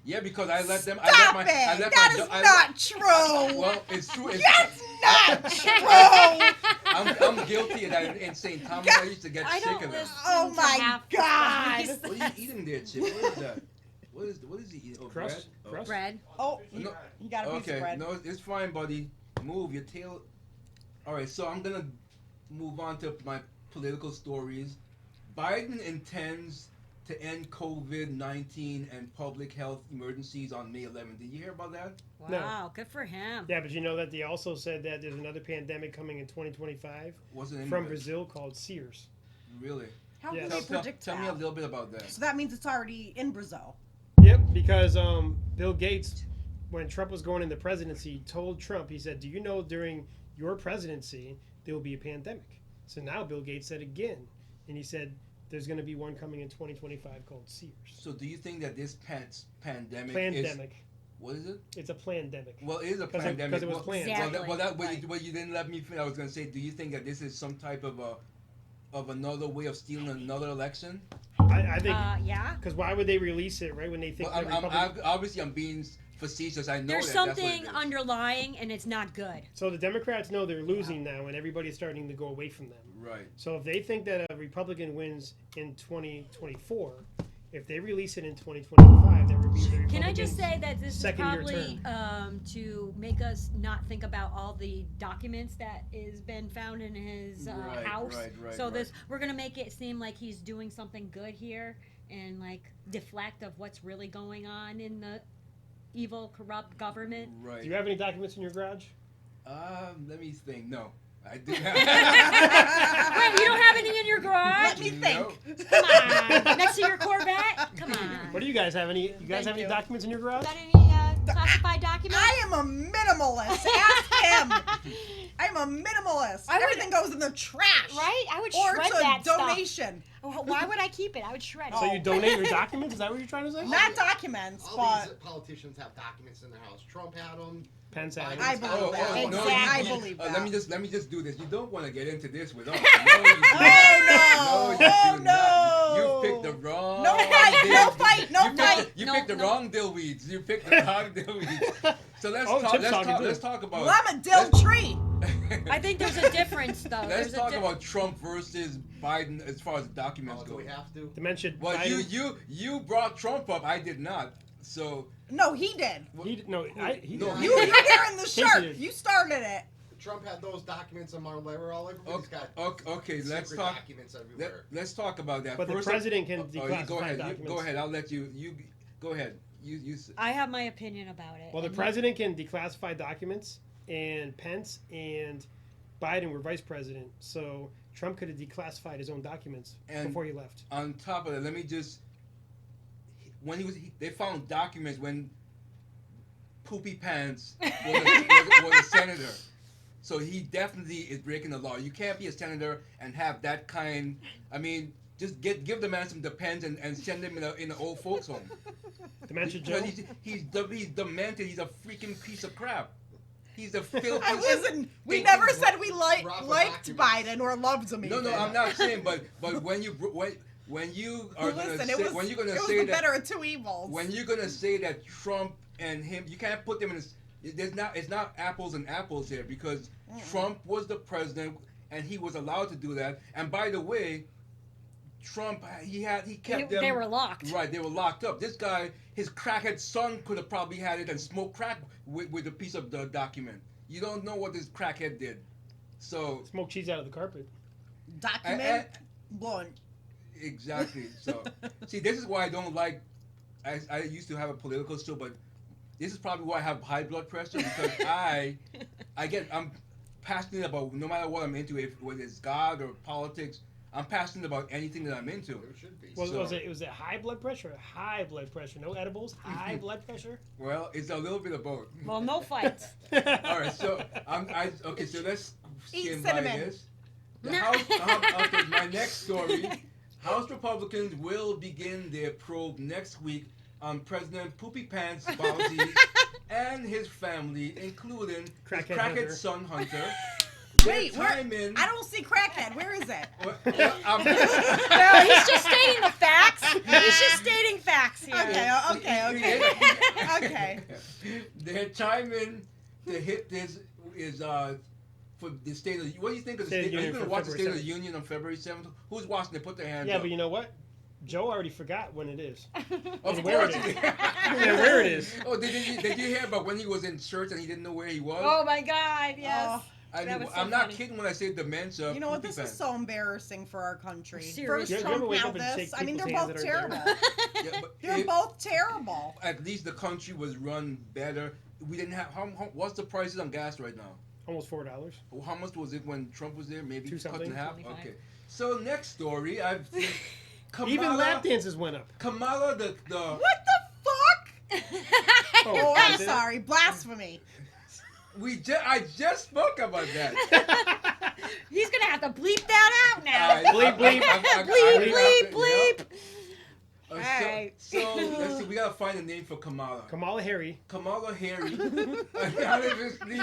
Yeah, because I let them. Stop I it! let my, That is not true. Well, it's true. It's, That's not true. I'm guilty of that in St. Thomas. I used to get I sick don't of that. listen Oh to my half the God. stuff. What are you eating there, Chip? What is that? What is he eating? Oh, Crust? bread? Crust? Bread. Oh, No. you got a piece Okay, of bread. no, it's fine, buddy. Move your tail. All right, so I'm gonna move on to my political stories. Biden intends to end COVID-19 and public health emergencies on May 11th. Did you hear about that? Wow, good for him. Yeah, but you know that they also said that there's another pandemic coming in 2025 Wasn't in from there. Brazil called SEERS. Really? How Yes. can Tell, they tell, predict tell me a that? little bit about that. So that means it's already in Brazil. Yep, because Bill Gates, when Trump was going in the presidency, told Trump, he said, do you know during your presidency there will be a pandemic? So now Bill Gates said again, and he said there's going to be one coming in 2025 called SEERS. So do you think that this pandemic is... Pandemic. What is it? It's a pandemic. Well, it is a 'Cause it- pandemic. 'cause it was Well, planned. Exactly. What you didn't let me finish. I was going to say, do you think that this is some type of another way of stealing another election? I think, Yeah. because why would they release it right when they think Well, the Republic... obviously I'm being facetious. I know There's that's what something it is. underlying, and it's not good. So the Democrats know they're losing now, and everybody's starting to go away from them. Right. So if they think that a Republican wins in 2024, if they release it in 2025, that would be the Republicans' Can I just say that this is second-year probably to make us not think about all the documents that has been found in his Right, house. right, So right. we're gonna make it seem like he's doing something good here and like deflect of what's really going on in the evil, corrupt government. Right. Do you have any documents in your garage? Let me think. No, I do Wait, you don't have any in your garage? Let me think. Come on, next to your Corvette? Come on. What do you guys have? Any? You guys Thank have any you. documents in your garage? Got any classified documents? I am a minimalist. Ask him. I'm a minimalist. I would- Everything goes in the trash. Right? I would Or shred it's a that donation. stuff. Why would I keep it? I would shred it. So you donate your documents? Is that what you're trying to say? Not documents, All but these politicians have documents in their house. Trump had them. Pence had I it. believe Oh, that. oh, no, I you- believe that. Let me just do this. You don't want to get into this with us. No, you do not. Oh, you no. do not. Oh, You no. picked the wrong. No fight, no dill- fight, no you fight. Picked, you No, picked the no. wrong dill weeds. You picked the wrong dill weeds. So let's Oh, talk. Chip's talking too. Let's talk about. Well, I'm a dill tree. I think there's a difference, though. Let's There's a talk di- about Trump versus Biden as far as documents Oh, go. do we have to? The mentioned Well, Biden, you brought Trump up. I did not. So No, he did. he no, he No, You wearing the Casey shirt. did. You started it. Trump had those documents on Mar-a-Lago all over. He's got okay. Let's secret talk. documents everywhere. Let's talk about that. But the First president can you declassify go ahead. documents. Go ahead. I'll let you. You go ahead. You. I have my opinion about it. Well, the And president can declassify documents, and Pence and Biden were vice president. So Trump could have declassified his own documents And- before he left. On top of that, let me just when they found documents when Poopy Pants was a senator. So he definitely is breaking the law. You can't be a senator and have that kind. I mean, just give the man some Depends and send him in an old folks home. Dementia Joe. Because he's demented. He's a freaking piece of crap. He's a filthy. I wasn't. We stinking- never said we liked documents. Biden or loved him. No, even. I'm not saying, but when you are Listen, gonna it say was, when you're gonna it was say the that better of two evils. when you're gonna say that Trump and him, you can't put them in. It's not apples and apples here because Trump was the president and he was allowed to do that. And by the way, Trump he kept them. They were locked. Right, they were locked up. This guy, his crackhead son, could have probably had it and smoked crack with a piece of the document. You don't know what this crackhead did. So Smoke cheese out of the carpet. Document one. exactly. So see, this is why I don't like. I used to have a political show, but this is probably why I have high blood pressure because I'm passionate about no matter what I'm into, whether it's God or politics. I'm passionate about anything that I'm into. There should be. Was So- it high blood pressure? High blood pressure. No edibles. High blood pressure. Well, it's a little bit of both. Well, no fights. All right, so okay, so let's Eat skim by cinnamon. this. The House, okay, my next story. House Republicans will begin their probe next week on President Poopy Pants Bowsy and his family, including his Crackhead crackhead Hunter. son Hunter. Wait, where? Time in. I don't see crackhead. Where is it? No, he's just stating the facts. He's just stating facts here. Okay. Their time in to hit this is for the state of. What do you think of the State of state? Are you Union going to for watch the State of February the Union on February 7th? Who's watching it? Put their hands Yeah, up. but you know what? Joe already forgot when it is. Of and where course. it is. he did. Yeah, where it is. Oh, did you hear about when he was in church and he didn't know where he was? Oh my God! Yes. Oh, I'm not kidding when I say dementia. you know what? Poopy This pants. is so embarrassing for our country. Seriously. First You ever Trump, wake now up and this. shake I mean, they're people's both hands that terrible. Yeah, but They're both terrible. at least the country was run better. We didn't have. What's the prices on gas right now? Almost $4. How much was it when Trump was there? Maybe Two cut something. in half. 25. Okay. So next story, I've seen Even lap dances went up. Kamala the What the fuck? Oh, I'm did it? sorry. Blasphemy. I just spoke about that. He's gonna have to bleep that out now. Bleep, bleep. Bleep. So, Alright. so let's see. We gotta find a name for Kamala. Kamala Harry. Kamala Harris, anonymously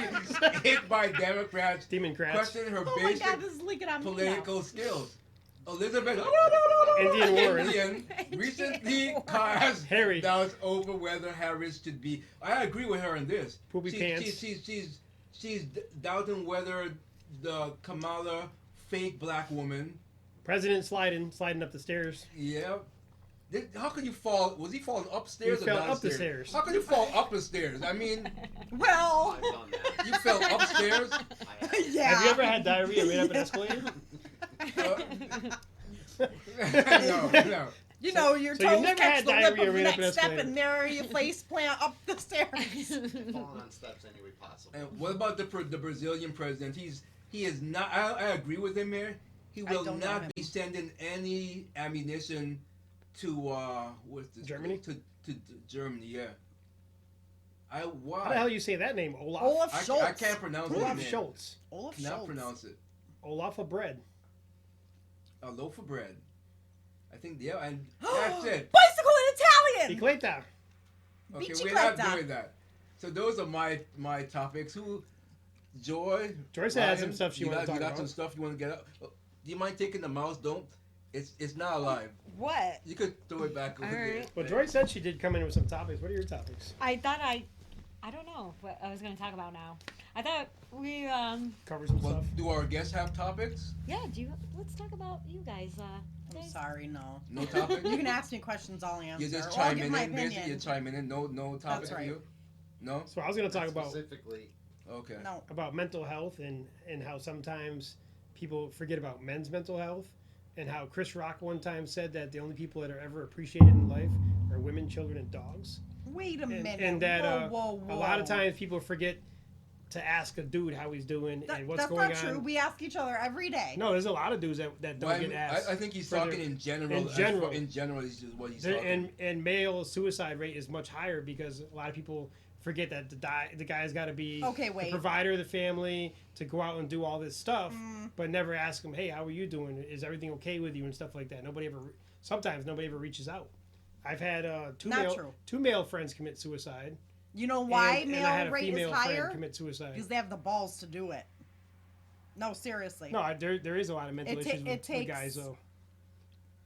hit by Democrats, Demon Crats. questioning her Oh my basic God, this is leaking on me now. political skills. Elizabeth Indian Warren. Indian recently cast Harry. doubts over whether Harris should be. I agree with her on this. Poopy pants. She's doubting whether the Kamala fake black woman. President sliding up the stairs. Yeah. How could you fall? Was he falling upstairs He or fell up downstairs? the stairs. How could you fall up the stairs? I mean, Well, I've done that. you fell upstairs. I have. yeah. Have you ever had diarrhea right up an escalator? No. You know, your So you toes never catch had the lip diarrhea of the right up next an step, escalator. and there you face plant up the stairs. Falling on steps any way possible. And what about the Brazilian president? He is not. I agree with him here. He I will don't know not him. be sending any ammunition to what's this? Germany? To Germany, yeah. Why? How the hell you say that name? Olaf. Olaf Schultz. I can't pronounce Olaf his name. Schultz. Olaf Cannot Schultz. pronounce it. Olaf of bread. A loaf of bread. I think yeah, and that's it. Bicycle in Italian. Bicicleta. Okay, Bicicleta. we're not doing that. So those are my topics. Joy? Joyce has some Ryan, stuff she you wants to got- talk You got about. some stuff you want to get up? Do you mind taking the mouse? Don't. It's not alive. What? You could throw it back over All there. right. Well, Joyce said she did come in with some topics. What are your topics? I thought I don't know what I was gonna talk about now. I thought we Cover some Well, stuff. do our guests have topics? let's talk about you guys. I'm Guys. sorry, no. No topic? You can ask me questions, I'll answer. You just or I'll chime give in, my basically. opinion. You're chiming in. No topic That's for right. you? No? So I was going to talk about Specifically, Okay. No. mental health and how sometimes people forget about men's mental health and how Chris Rock one time said that the only people that are ever appreciated in life are women, children, and dogs. Wait a And, minute. and that whoa, whoa, whoa. a lot of times people forget to ask a dude how he's doing and what's That's going not on. true. We ask each other every day. No, there's a lot of dudes that don't Well, get asked. I think he's for their- talking in general. in general. In general, is what he's There- talking. and male suicide rate is much higher because a lot of people forget that the guy's got to be Okay, the wait. provider of the family to go out and do all this stuff, but never ask him, hey, how are you doing? Is everything okay with you and stuff like that. Sometimes nobody ever reaches out. I've had Not true. two male friends commit suicide. You know why and I male had a rate female is friend higher? commit suicide. Because they have the balls to do it. No, seriously. No, there is a lot of mental It ta- issues it with takes- guys though.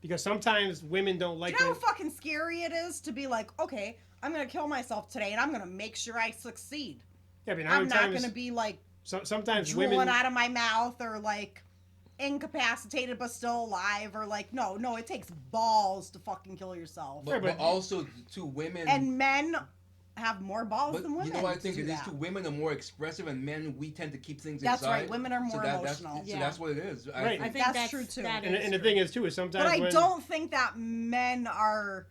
Because sometimes women don't Do like you know when- how fucking scary it is to be like, okay, I'm gonna kill myself today and I'm gonna make sure I succeed. yeah, but how I'm many not times gonna be like sometimes drooling women out of my mouth or like incapacitated but still alive or like no, it takes balls to fucking kill yourself. But, but- but also to women. And men have more balls but than women. you know what I to think do it is that. too. Women are more expressive, and men we tend to keep things That's inside. right, women are more emotional. So Yeah. that's what it is. Right. I think That's true, too. that and is the true. thing is too is sometimes But I when, don't think that men are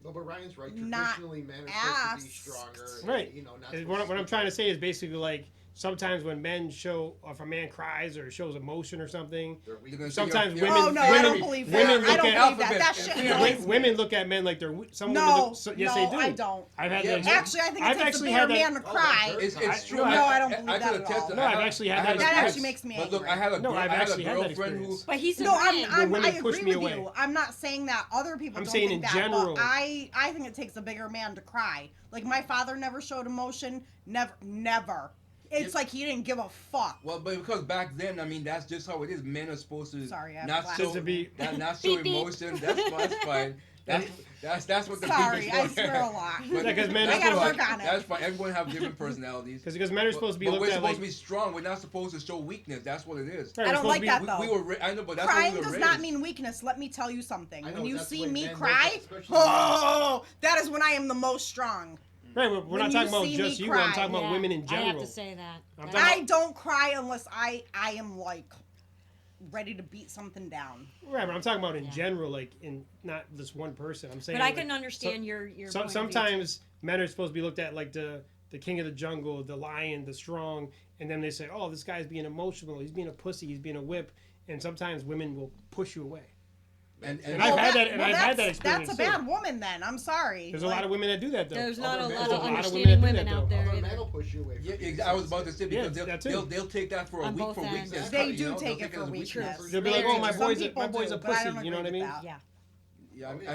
No, but Ryan's right. Not Traditionally, men are supposed to be asked. stronger. Right. You know, not is supposed what to I'm trying to say is basically like sometimes when men show, or if a man cries or shows emotion or something, They're weak. They're gonna say sometimes you're- women. Oh no, women, I don't believe that. women I look don't at believe that. That alphabet. shit Yeah, annoys me. women look at men like they're some No, women. Yes, no, they do. I don't. I've had Yeah, that. Actually, I think it I've takes a actually bigger had that- man to cry. It's I- true. no, I don't believe I that could at attest all. to- No, I've actually had that That experience. actually makes me But look, angry. I had a No, I've I had a actually had that girlfriend who. experience. But he's a No, man. women I push agree me with away. you. I'm not saying that other people I'm don't saying think in that, general. but I think it takes a bigger man to cry. Like my father never showed emotion. Never. It's like he didn't give a fuck. Well, but because back then, I mean, that's just how it is. Men are supposed to Sorry, I have not glasses. show To be- not show Beep, beep. emotion. That's fine. That's what the Sorry, beep I is for. swear a lot. But Yeah, 'cause men I are gotta supposed work to, on it. That's fine. Everyone have different personalities. because men are supposed to be But looked we're at supposed like. to be strong. We're not supposed to show weakness. That's what it is. Right, I we're don't supposed like to be- that, We, though. we were. I know, but that's Crying what we does were not raised. mean weakness. Let me tell you something. I When know, you that's the see way me men look cry, at it, especially- oh, that is when I am the most strong. Right, we're when not you talking about see just me you. I'm cry, talking about Yeah, women in I have general. to say that. I'm That- talking I don't cry unless I am like ready to beat something down. Right, but I'm talking about in Yeah. general, like in not this one person. I'm saying. But I like, can understand your So, point of view, sometimes men are supposed to be looked at like the king of the jungle, the lion, the strong, and then they say, "Oh, this guy's being emotional. He's being a pussy. He's being a whip." And sometimes women will push you away. And I've had that- well, I've had that that's experience, a too. bad woman then. I'm sorry. There's a lot of women that do that though. There's not a Other men- lot of there's a lot of understanding women that women do out that, there Other either. men will push you away. from Yeah, being I was about to say Yeah, because that too. they'll take that for a On week both for ends. weakness. They you do know, they'll take it as for a weakness. They'll be like, They "Oh, do. my Some boy's a people do, a but I pussy." don't You know what I agree mean? with that. Yeah. Yeah, Oh, yeah.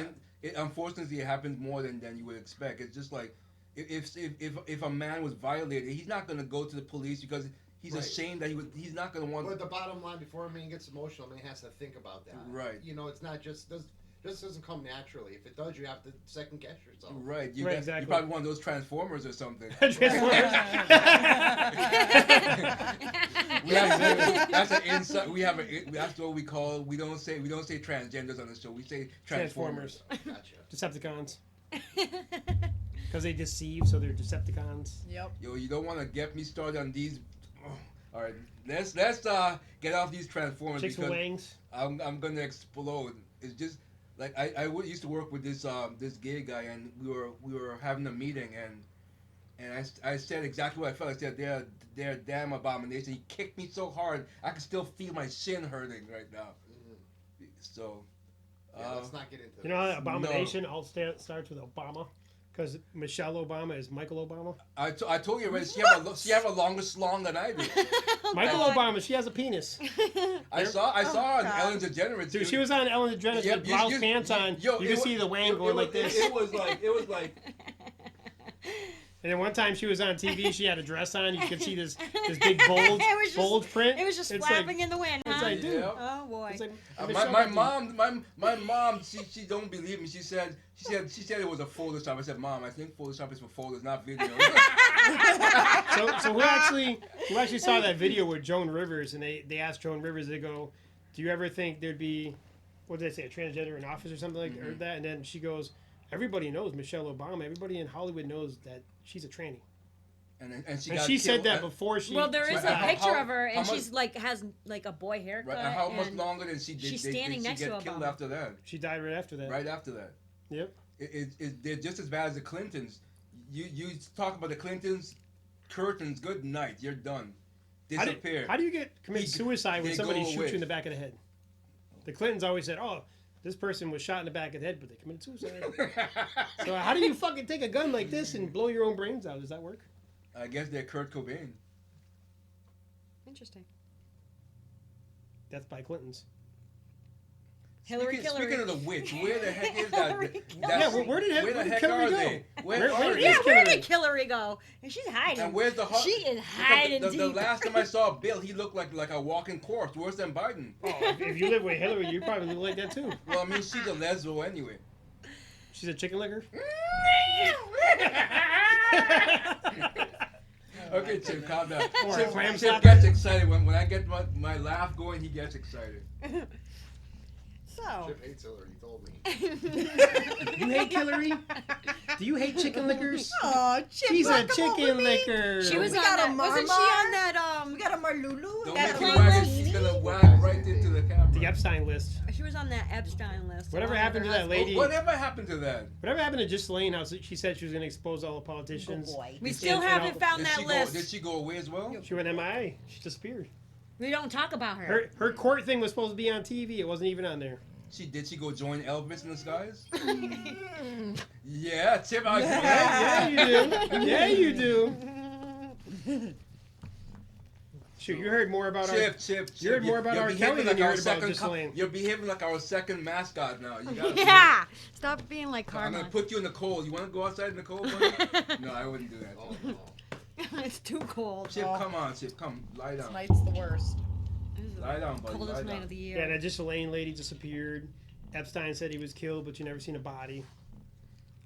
and unfortunately, it happens more than you would expect. It's just like if a man was violated, he's not gonna go to the police because he's Right. ashamed that he's not gonna want. But the bottom line, before a man gets emotional, a man has to think about that. Right. You know, it's not just doesn't come naturally. If it does, you have to second guess yourself. Right, Right, you exactly. probably one of those transformers or something. We have, that's an insight. That's what we call. We don't say transgenders on the show. We say transformers. Gotcha. Decepticons. Because they deceive, so they're Decepticons. Yep. Yo, you don't want to get me started on these. All right, let's get off these transformers Chicks with because wings. I'm gonna explode. It's just like used to work with this gay guy, and we were having a meeting, and I said exactly what I felt. I said they're a damn abomination. He kicked me so hard I can still feel my shin hurting right now. Mhm. So, Yeah, let's not get into You know how this. abomination all starts with Obama? Because Michelle Obama is Michael Obama. I told you already. She have a longer slong than I do. Michael God. Obama, she has a penis. I saw her on God. Ellen DeGeneres. Dude, she was on Ellen DeGeneres Yeah, with you- blouse you- pants on. yo, You it can wa- see the wang it going was- like this. It was like. And then one time she was on TV, she had a dress on. You could see this big bold It was just- bold print. It was just It's flapping like, in the wind, it's huh? like, dude. Yeah. Oh boy. It's like, My Michelle- mom, she don't believe me. She said it was a Photoshop. I said, Mom, I think Photoshop is for photos, not video. So who actually saw that video with Joan Rivers, and they asked Joan Rivers, they go, "Do you ever think there'd be, what did they say, a transgender in office or something like or that?" And then she goes, "Everybody knows Michelle Obama. Everybody in Hollywood knows that she's a tranny." and she And got she said killed. that before she. Well, there is Right, a how- picture how- of her, how and much- she's like has like a boy haircut. Right, and how much and longer did she she's did standing she next get to killed Obama. after that? She died right after that. Right after that. Yep. They're just as bad as the Clintons. You talk about the Clintons. curtains, good night, you're done. How Disappear. do you commit suicide when they somebody go shoots away. you in the back of the head? The Clintons always said, "Oh, this person was shot in the back of the head, but they committed suicide." So how do you fucking take a gun like this and blow your own brains out? Does that work? I guess they're Kurt Cobain. Interesting. Death by Clintons. Hillary. Speaking of the witch, where the heck is that? Hillary Yeah, where did where the heck Hillary are go? they? Where are did they? Yeah, where Hillary. did Hillary go? And she's hiding. And where's the She is hiding the deep. last time I saw Bill, he looked like a walking corpse, worse than Biden. Oh, if you live with Hillary, you probably look like that too. Well, I mean, she's a lesbo anyway. She's a chicken licker. Okay, Chip, calm down. Or a Chip, clam Chip slapper. gets excited when I get my laugh going. He gets excited. So. Chip hates Hillary. He told me. You hate Hillary? Do you hate chicken lickers? Oh, Chip, She's a come on chicken with me. licker. She was We on got a that. Wasn't she Marmar. on that? We got a Marlulu. Don't That make clean him wag it. list? He's gonna wag right into the camera. The Epstein list. She was on that Epstein list. Whatever along with happened her to that husband. lady? Whatever happened to that? Whatever happened to Ghislaine? How she said she was going to expose all the politicians. Good boy. We And- still and haven't all- found Did that she list. Did she go away as well? She went MIA. She disappeared. We don't talk about her. Her court thing was supposed to be on TV. It wasn't even on there. Did she go join Elvis in the skies? Yeah, Chip. I Yeah, you do. Yeah, you do. Shoot, you heard more about Chip. You heard more about You're R. Kelly behaving than you our heard about second Ghislaine. You're behaving like our second mascot now. You gotta Yeah. Stop being like I'm Karma. gonna put you in the cold. You want to go outside in the cold, buddy? No, I wouldn't do that. Oh, no. It's too cold. Chip, come on, Chip. Come, lie down. Tonight's the worst. This is Lie down, the buddy. coldest Lie night down. of the Yeah, year. that Ghislaine lady disappeared. Epstein said he was killed, but you never seen a body.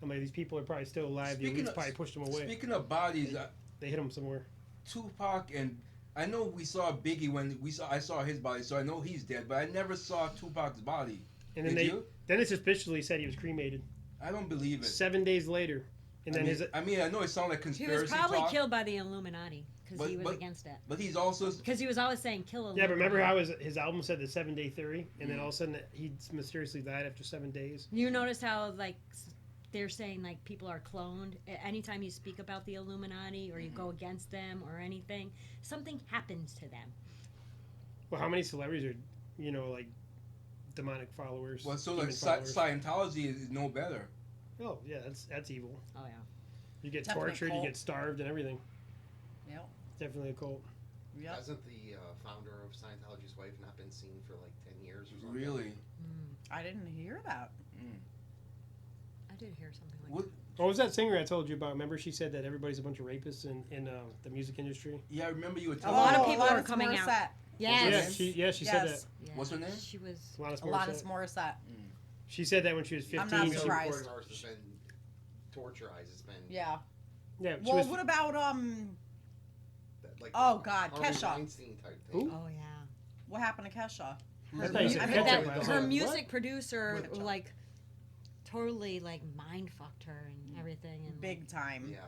I'm like, these people are probably still alive. The Speaking elites of- probably pushed them away. Speaking of bodies, They hit him somewhere. Tupac and I know we saw Biggie when I saw his body, so I know he's dead. But I never saw Tupac's body. And then Did they you? then it suspiciously said he was cremated. I don't believe it. 7 days later, and then I mean, I know it sounds like He conspiracy was probably talk, killed by the Illuminati because he was But- against it. but he's also Because he was always saying kill Illuminati. yeah, but remember how his album said the 7 day theory, and then all of a sudden he mysteriously died after 7 days. You notice how like they're saying like people are cloned. Anytime you speak about the Illuminati or you go against them or anything, something happens to them. Well, how many celebrities are, like demonic followers? well, so demon like followers? Scientology is no better. Oh yeah, that's evil. Oh yeah. You get Definitely tortured, you cult. get starved, and everything. Yep. Definitely a cult. Yep. Hasn't the founder of Scientology's wife not been seen for like 10 years or something? Really? I didn't hear that. I did hear something like What? What was that singer I told you about? Remember she said that everybody's a bunch of rapists in the music industry? Yeah, I remember you were A telling lot me of about- people are Alanis coming out. Morissette. that. Yes. Yeah, she said that. Yeah. What's her name? She was. Alanis Alanis Morissette. Morissette. She said that when she was 15. I'm not You know, she- surprised. recording artists has been torturized. It's been Yeah. yeah, she Well, was, what about like Oh, God, Harvey Kesha. Weinstein type thing. Who? Oh yeah. what happened to Kesha? I thought you said I I heard mean, that ketchup. I was her like, music what? producer Ketchup. like totally like mind fucked her and everything and Big time. Yeah.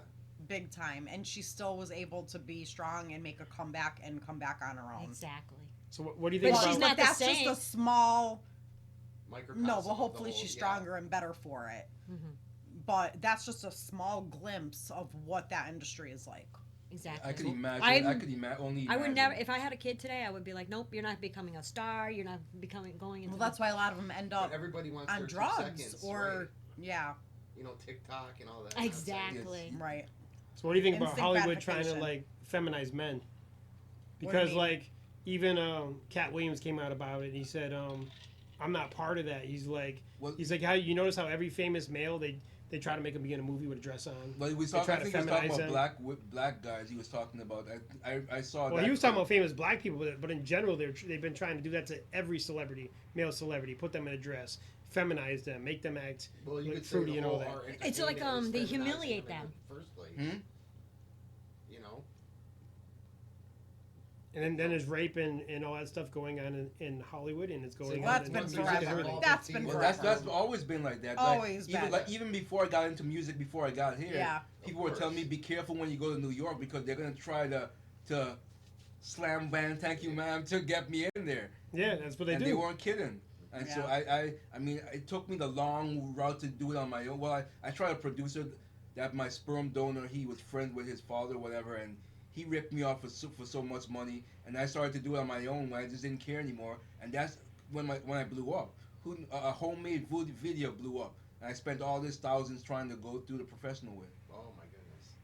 Big time. And she still was able to be strong and make a comeback and come back on her own. exactly. So what do you think But about? she's not the that's same. just a small. Microcosm No, of but the hopefully whole- she's yeah. stronger and better for it. Mhm. But that's just a small glimpse of what that industry is like. Exactly. I could imagine. I'm- I could only. I would imagine. never. If I had a kid today, I would be like, nope, you're not becoming a star. You're not going into. Well, that's why a lot of them end But up everybody wants on their 2 drugs seconds, or right? yeah, You know, TikTok and all that. nonsense. exactly. right. So what do you think about Instant Hollywood trying to gratification. feminize men? What do you Because mean? like even Cat Williams came out about it. And he said, "I'm not part of that." He's like, Well- how you notice how every famous male they try to make him be in a movie with a dress on. But we They saw. try I to think he was talking feminize about them. black guys. He was talking about. I saw. Well, that he was talking clip. about famous black people, but in general, they've been trying to do that to every celebrity, male celebrity, put them in a dress, feminize them, make them act Well, you like could say fruity the and all whole that. art It's like, entertainment they is feminizing humiliate them in them. the first place. Hmm? You know, And then there's rape and all that stuff going on in Hollywood, and it's going Well, on that's in been music and forever. everything. That's been Well, forever. that's always been like that. Always like, been. even before I got into music, before I got here, Yeah. people were telling me be careful when you go to New York because they're gonna try to slam bang thank you ma'am to get me in there. Yeah, that's what they And do. they weren't kidding. And so Yeah. I mean it took me the long route to do it on my own. Well, I tried to produce it that my sperm donor, he was friends with his father, whatever, and he ripped me off for so much money, and I started to do it on my own when I just didn't care anymore, and that's when I blew up. A homemade video blew up, and I spent all this thousands trying to go through the professional way. Oh my goodness.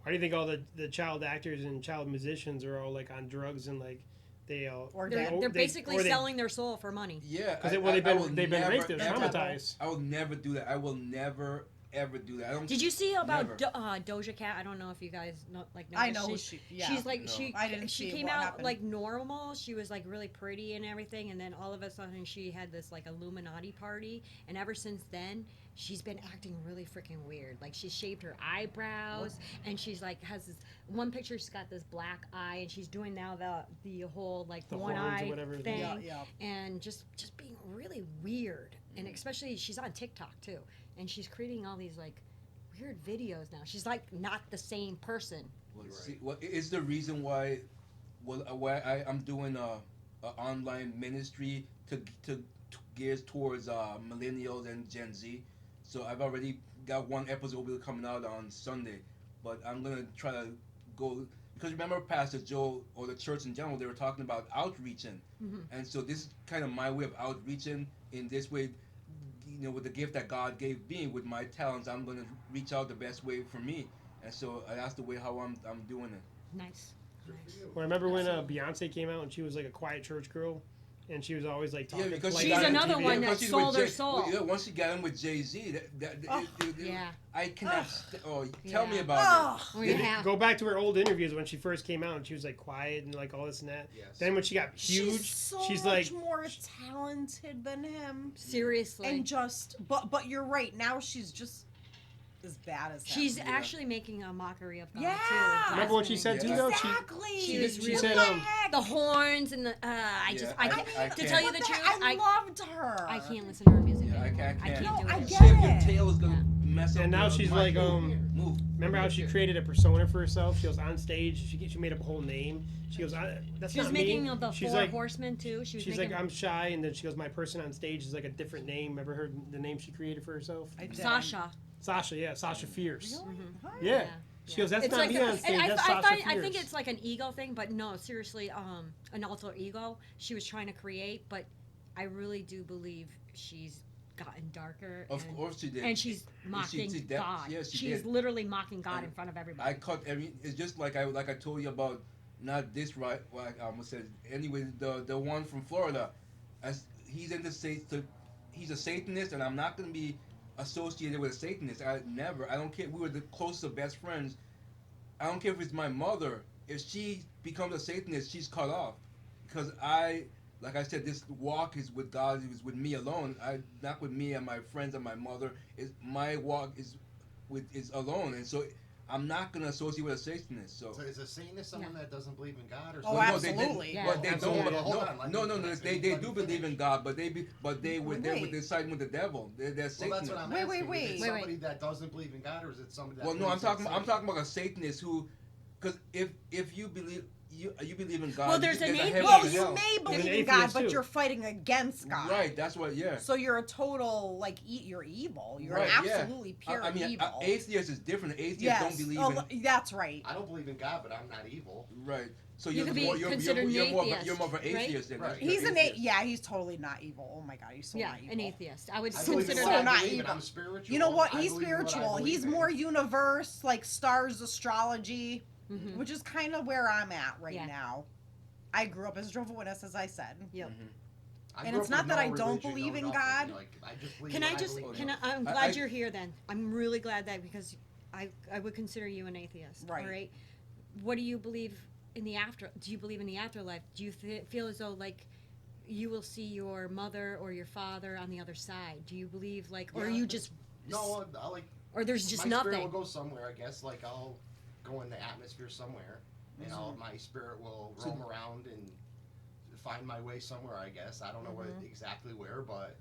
Why do you think all the child actors and child musicians are all like on drugs and like they Or They're basically selling their soul for money. Yeah, because they've been raped, they're traumatized. I will never do that. I will never ever do that. I don't. Did you see about Never. Doja Cat? I don't know if you guys know I know who this. she. Yeah. She's like No. I didn't she see came what out happened. like normal. She was like really pretty and everything, and then all of a sudden she had this like Illuminati party, and ever since then she's been acting really freaking weird. Like she shaved her eyebrows, and she's like has this one picture. She's got this black eye, and she's doing now the whole like The one horns or eye whatever. thing, Yeah. and just being really weird. And especially she's on TikTok too, and she's creating all these like weird videos now. She's like not the same person. Well, see, what is the reason why? Why I'm doing a online ministry to gears towards millennials and Gen Z. So I've already got one episode will be coming out on Sunday, but I'm gonna try to go because remember Pastor Joe or the church in general, they were talking about outreaching, and so this is kind of my way of outreaching in this way. You know, with the gift that God gave me, with my talents, I'm gonna reach out the best way for me, and so that's the way how I'm doing it. Nice. Good for you. Well, I remember when Beyonce came out and she was like a quiet church girl, and she was always like talking. because like, she's on another TV. one that because she's sold with her soul. Well, once she got in with Jay-Z, Yeah. I cannot. Tell me Yeah. about Oh, yeah. Go back to her old interviews when she first came out and she was like quiet and like all this and that. Yes. Then when she got huge, She's like much more talented than him. Seriously. And just, but you're right. Now she's just as bad as him. she's actually making a mockery of God Yeah. too. remember what she said too Yeah. though. Exactly. She was she really said the horns and the Yeah, I I can't, mean, to tell you the But truth, I loved her. I can't listen to her music Yeah, I anymore. can't. I can't No, do I it. get Shiv, it. your tail is gonna mess up. And now your she's mic. like move. Remember how she created a persona for herself? She was on stage. She made up a whole name. She goes, "That's She was not making me." of the She's Four like, Horsemen too. She was she's making like, "I'm shy," and then she goes, "My person on stage is like a different name." Remember her the name she created for herself? I didn't. Sasha. Sasha, yeah, Sasha Fierce. Really? Huh? Yeah. She goes, "That's It's not like me on stage. and That's I Sasha think Fierce." it's like an ego thing, but no, seriously, an alter ego she was trying to create, but I really do believe she's gotten darker. Of course she did. And she's mocking she did- God. yes, she She's did. literally mocking God And in front of everybody. I cut every. It's just like I told you about. Not this right. Well, I almost said anyway. The one from Florida, as he's into he's a Satanist, and I'm not gonna be associated with a Satanist. I never. I don't care. We were the closest of best friends. I don't care if it's my mother. If she becomes a Satanist, she's cut off, because like I said, this walk is with God. It was with me alone. Not with me and my friends and my mother. My walk is alone, and so I'm not gonna associate with a Satanist. So is a Satanist someone that doesn't believe in God, or Oh, someone- no, they absolutely. Yeah. Well, they Absolutely. don't. Well, hold on, let No, me- they let me do believe in finish. God, but they're Wait. siding with the devil. They're Well, Satanists. that's what I'm Wait, asking. wait, Is it wait. somebody that doesn't believe in God, or is it somebody that Well, no, believes I'm in talking. I'm Satan? talking about a Satanist who, because if you believe you believe in God, Well, there's an a atheist. heaven Well, and you hell. may believe in atheist, God, but too. you're fighting against God. Right. That's what. Yeah. So you're a total you're evil. You're Right, yeah. absolutely pure I mean, evil. atheist is different. Atheists yes. don't believe Oh, in. that's right. I don't believe in God, but I'm not evil. Right. So You you're could be more, you're, considered you're, an more of atheist, you're more of an right? atheist than Right. you're He's an atheist. yeah. He's totally not evil. Oh my God, he's so yeah, not evil. an atheist. I would I believe in consider what so I not believe in. evil. I'm spiritual. You know what? I He's believe in what I spiritual. believe He's in. more universe, like stars, astrology, Mhm. which is kind of where I'm at right Yeah. now. I grew up as a Jehovah's Witness, as I said. Yep. I And grew it's up not with that no I don't religion, believe no in nothing. God. Like, I just believe Can what I just? believe. Can I'm I- glad I- you're here. Then I'm really glad that because I would consider you an atheist. Right. All right. What do you believe in the after? Do you believe in the afterlife? Do you feel as though like you will see your mother or your father on the other side? Do you believe like, or Yeah. you just No, I like. or there's just my spirit nothing? will go somewhere. I guess like I'll go in the atmosphere somewhere. You know, my spirit will roam around and find my way somewhere. I guess I don't know what exactly where, but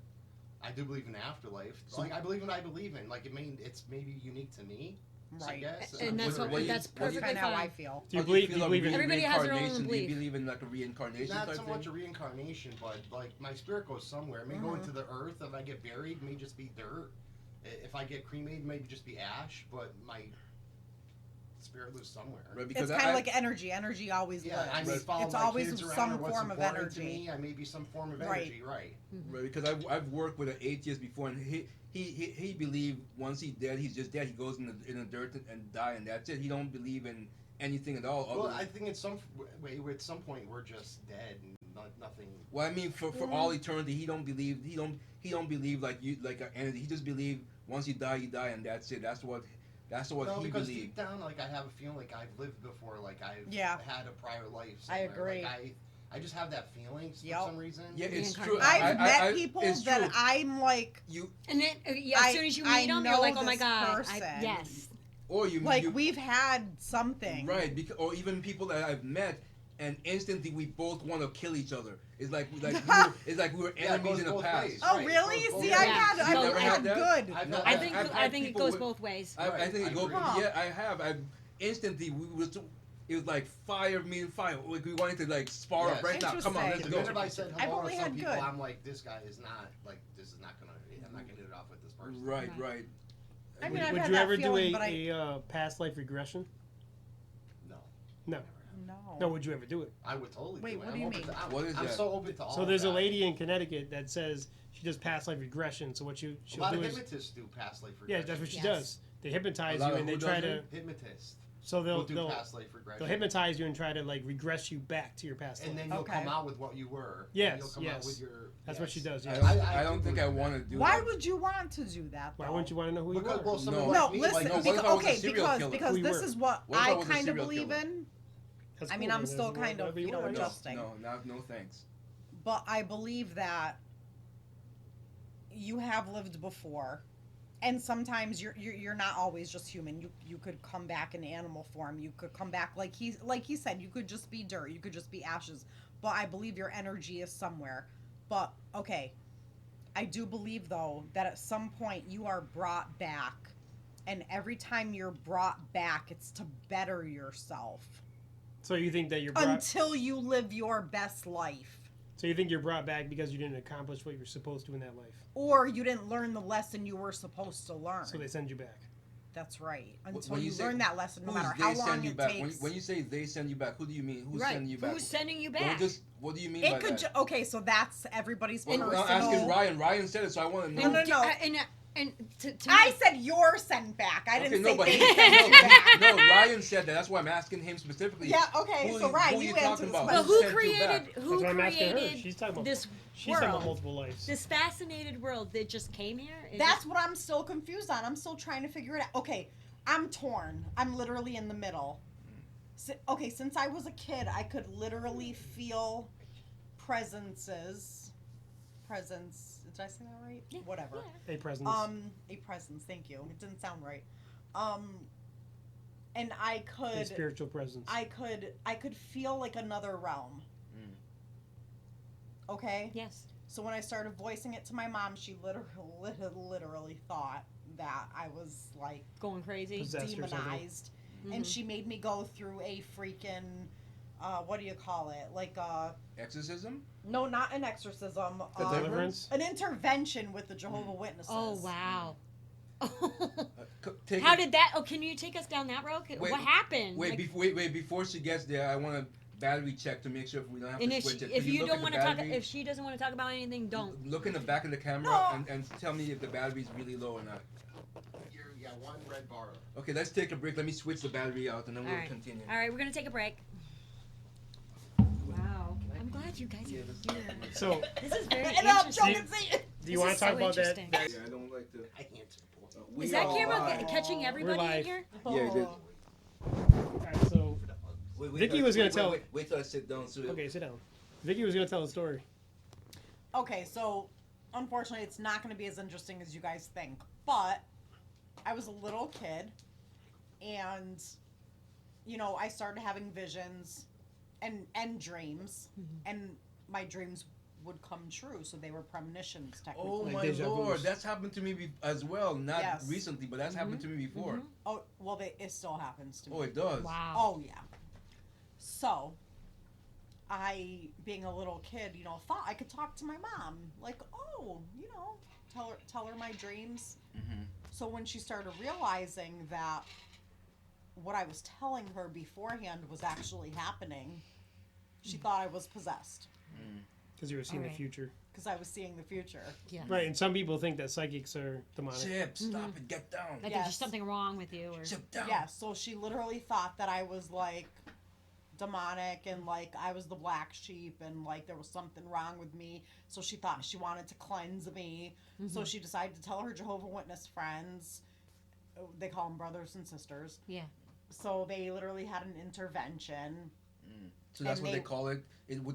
I do believe in the afterlife. Like I believe in what I believe in. Like it's maybe unique to me. I Right. guess. And that's What what do you- that's what do you- perfectly Kind of how I fine. feel. Do you How believe? feel Do you about believe in? Everybody has their own reincarnation? Do belief. you believe in like a reincarnation Not type so thing? much a reincarnation, but like my spirit goes somewhere. It may go into the earth. If I get buried, it may just be dirt. If I get cremated, maybe just be ash, but my spirit lives somewhere. Right, It's kind of like energy. Energy always Yeah, lives. I may follow It's my always kids around some or what's form of important to energy. me. I may be some form of Right. energy, right? Right, because I've worked with an atheist before, and he believed once he's dead, he's just dead. He goes in the dirt and die, and that's it. He don't believe in anything at all. Well, I think at some point we're just dead and nothing. Well, I mean, for all eternity, he don't believe like you like an entity. He just believe once you die, and that's it. That's what No, he because believed. deep down, like I have a feeling like I've lived before, like I've Yeah. had a prior life. I Somewhere. agree. Like, I just have that feeling for Yep. some reason. Yeah, it's Reincarnation. true. I've met I- people it's that true. I'm like, You And then as soon as you I meet them, you're know like, oh my this god, person. yes. or you like you, we've had something. right because or even people that I've met. And instantly, we both want to kill each other. It's like we were Yeah, it enemies goes in the both past. ways. Oh Right, really? it goes See, both I've ways. had, You've never I've had had that? good. I've No, had- I think I've I had think it people goes with- both ways. I think I it goes. agree. Huh. Yeah, I have. I instantly it was like fire meeting fire. Like we wanted to like spar Yes. up right now. Come on, Interesting. let's The go. minute I said I've hello only to some had people, good. I'm like, this guy is not like this is not gonna. I'm not gonna hit it off with this person. Right, Right. right. I mean, I've Would had you that ever do feeling, but a past life regression? No. No. No. No, would you ever do it? I would totally Wait, do it. what I'm do you open mean? To, I'm, What is I'm that? so open to all. So there's a that. lady in Connecticut that says she does past life regression. So what A she'll lot do of is hypnotists do past life yeah, regression. that's what she Yes. does. They hypnotize A lot you of and they who try does to it? Hypnotist. so They'll they'll do past life regression. they'll hypnotize you and try to like regress you back to your past and life. then you'll Okay. come out with what you were. Yes, And you'll come out yes. with your. That's what she does. I Yeah. don't, I I don't do think I believe want to that. do Why that. would you want to do that? Why though? wouldn't you want to know who you Because, are? well, someone No. like No, me, listen. like, no, what because, if I was a okay, serial because killer? because Who you this were? is what What if I I was a kind of serial believe killer? in. That's I mean, cool, I'm man. still Do kind of, whatever you know, want. No, adjusting. no, thanks. But I believe that you have lived before, and sometimes you're not always just human. You could come back in animal form. You could come back like he said. You could just be dirt. You could just be ashes. But I believe your energy is somewhere. But okay, I do believe though that at some point you are brought back, and every time you're brought back, it's to better yourself So you think that you're brought, until you live your best life. so you think you're brought back because you didn't accomplish what you're supposed to in that life. Or you didn't learn the lesson you were supposed to learn. So they send you back. That's right. Until When you you say- learn that lesson, no Who's matter they how send long you it back? takes. When you say they send you back, who do you mean? Who's Right. sending you back? Who's sending you Don't back? just, what do you mean by it could. that? Okay, so that's everybody's Well, personal. I'm asking Ryan. Ryan said it, so I want to know. No. And to I me, said you're sent back. I didn't no, say but they he, sent no, you back. no, Ryan said that. That's why I'm asking him specifically. Yeah. Okay. Who So you- Ryan, who you you answer talking this about? well, question. who sent you created back? That's what I'm asking her. created She's talking about this She's talking about world? multiple lives. This fascinated world that just came here. It That's just- what I'm still confused on. I'm still trying to figure it out. Okay, I'm torn. I'm literally in the middle. Okay, since I was a kid, I could literally feel presences. Presence. Did I say that right? Yeah, Whatever. yeah. A presence. A presence. Thank you. It didn't sound right. And I a could. spiritual presence. I could feel like another realm. Mm. Okay. Yes. So when I started voicing it to my mom, she literally thought that I was like Going crazy. Possessed or something. demonized, and she made me go through a freaking what do you call it? Like Exorcism? no, not an exorcism. Deliverance. An intervention with the Jehovah Witnesses. Oh wow. Take How it- did that? Oh, can you take us down that road? Wait, What happened? Wait, Like, wait, before she gets there, I want a battery check to make sure if we don't have and to if switch it. if Could you look don't at want the to talk, battery? if she doesn't want to talk about anything, don't. Look in the back of the camera No. and tell me if the battery's really low or not. Yeah, one red bar. Okay, let's take a break. Let me switch the battery out and then All we'll right. continue. All right, we're gonna take a break. Wow, I'm glad you guys are here. So, This is very And I'm interesting. joking. See? do you This want is to talk so about that? interesting. Yeah, I don't like to. I can't. Is that camera live. catching everybody in live. here? Yeah, it is. Alright, so Wait, Vicky was gonna tell- Wait till I sit down. So okay, sit down. Vicky was gonna tell a story. Okay, so unfortunately, it's not going to be as interesting as you guys think. But I was a little kid, and you know, I started having visions and dreams, and my dreams would come true. So they were premonitions, technically. Oh Like my deja lord, vus. that's happened to me as well. Not Yes. recently, but that's happened to me before. Oh well, it still happens to me. Oh, it does. Wow. Oh yeah. So, I, being a little kid, you know, thought I could talk to my mom, like, oh, you know, tell her my dreams. So when she started realizing that what I was telling her beforehand was actually happening, she thought I was possessed Because you were seeing the Alright. future. because I was seeing the future. Yeah. Right, and some people think that psychics are demonic. Chip, stop it, get down. Like Yes. there's something wrong with you, or Sit down. Yeah, so she literally thought that I was like demonic and like I was the black sheep and like there was something wrong with me. So she thought she wanted to cleanse me. So she decided to tell her Jehovah Witness friends. They call them brothers and sisters. yeah. So they literally had an intervention. So that's And what they they- call it. Would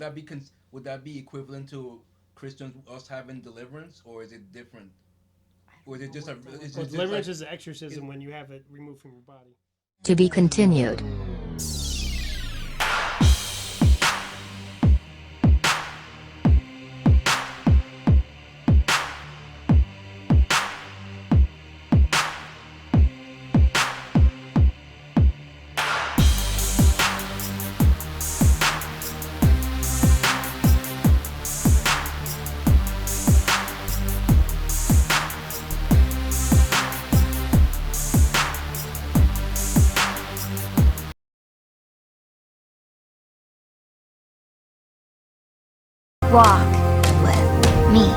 that be equivalent to Christians us having deliverance, or is it different? Or is it just a? Is Well, it deliverance just is the exorcism when you have it removed from your body. To be continued. Walk with me.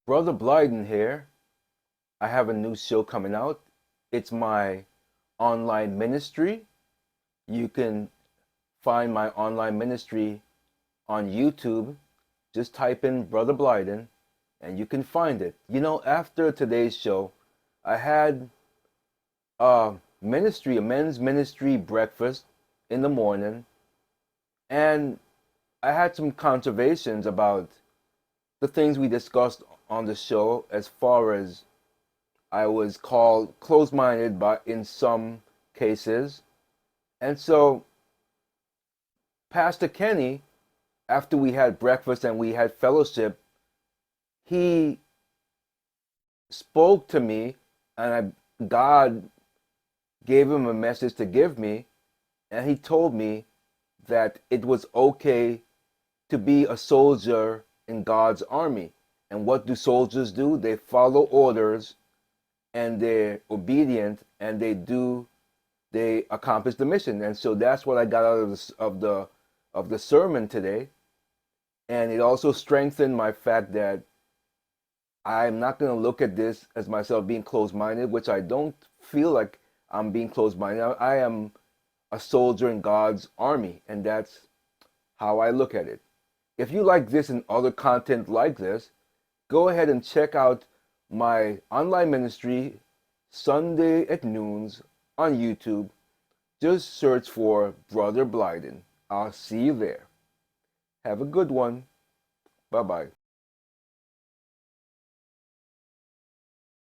Brother Blyden here. I have a new show coming out. It's my online ministry. You can find my online ministry on YouTube. Just type in Brother Blyden and you can find it. You know, after today's show, I had a men's ministry breakfast in the morning, and I had some conversations about the things we discussed on the show, as far as I was called closed-minded in some cases. And so Pastor Kenny, after we had breakfast and we had fellowship, he spoke to me, and God gave him a message to give me, and he told me that it was okay to be a soldier in God's army. And what do soldiers do? They follow orders, and they're obedient, and they accomplish the mission. And so that's what I got out of the sermon today. And it also strengthened my fact that I'm not going to look at this as myself being closed-minded, which I don't feel like I'm being closed-minded. I am a soldier in God's army, and that's how I look at it. If you like this and other content like this, go ahead and check out my online ministry Sunday at noons on YouTube. Just search for Brother Blyden. I'll see you there. Have a good one. Bye-bye.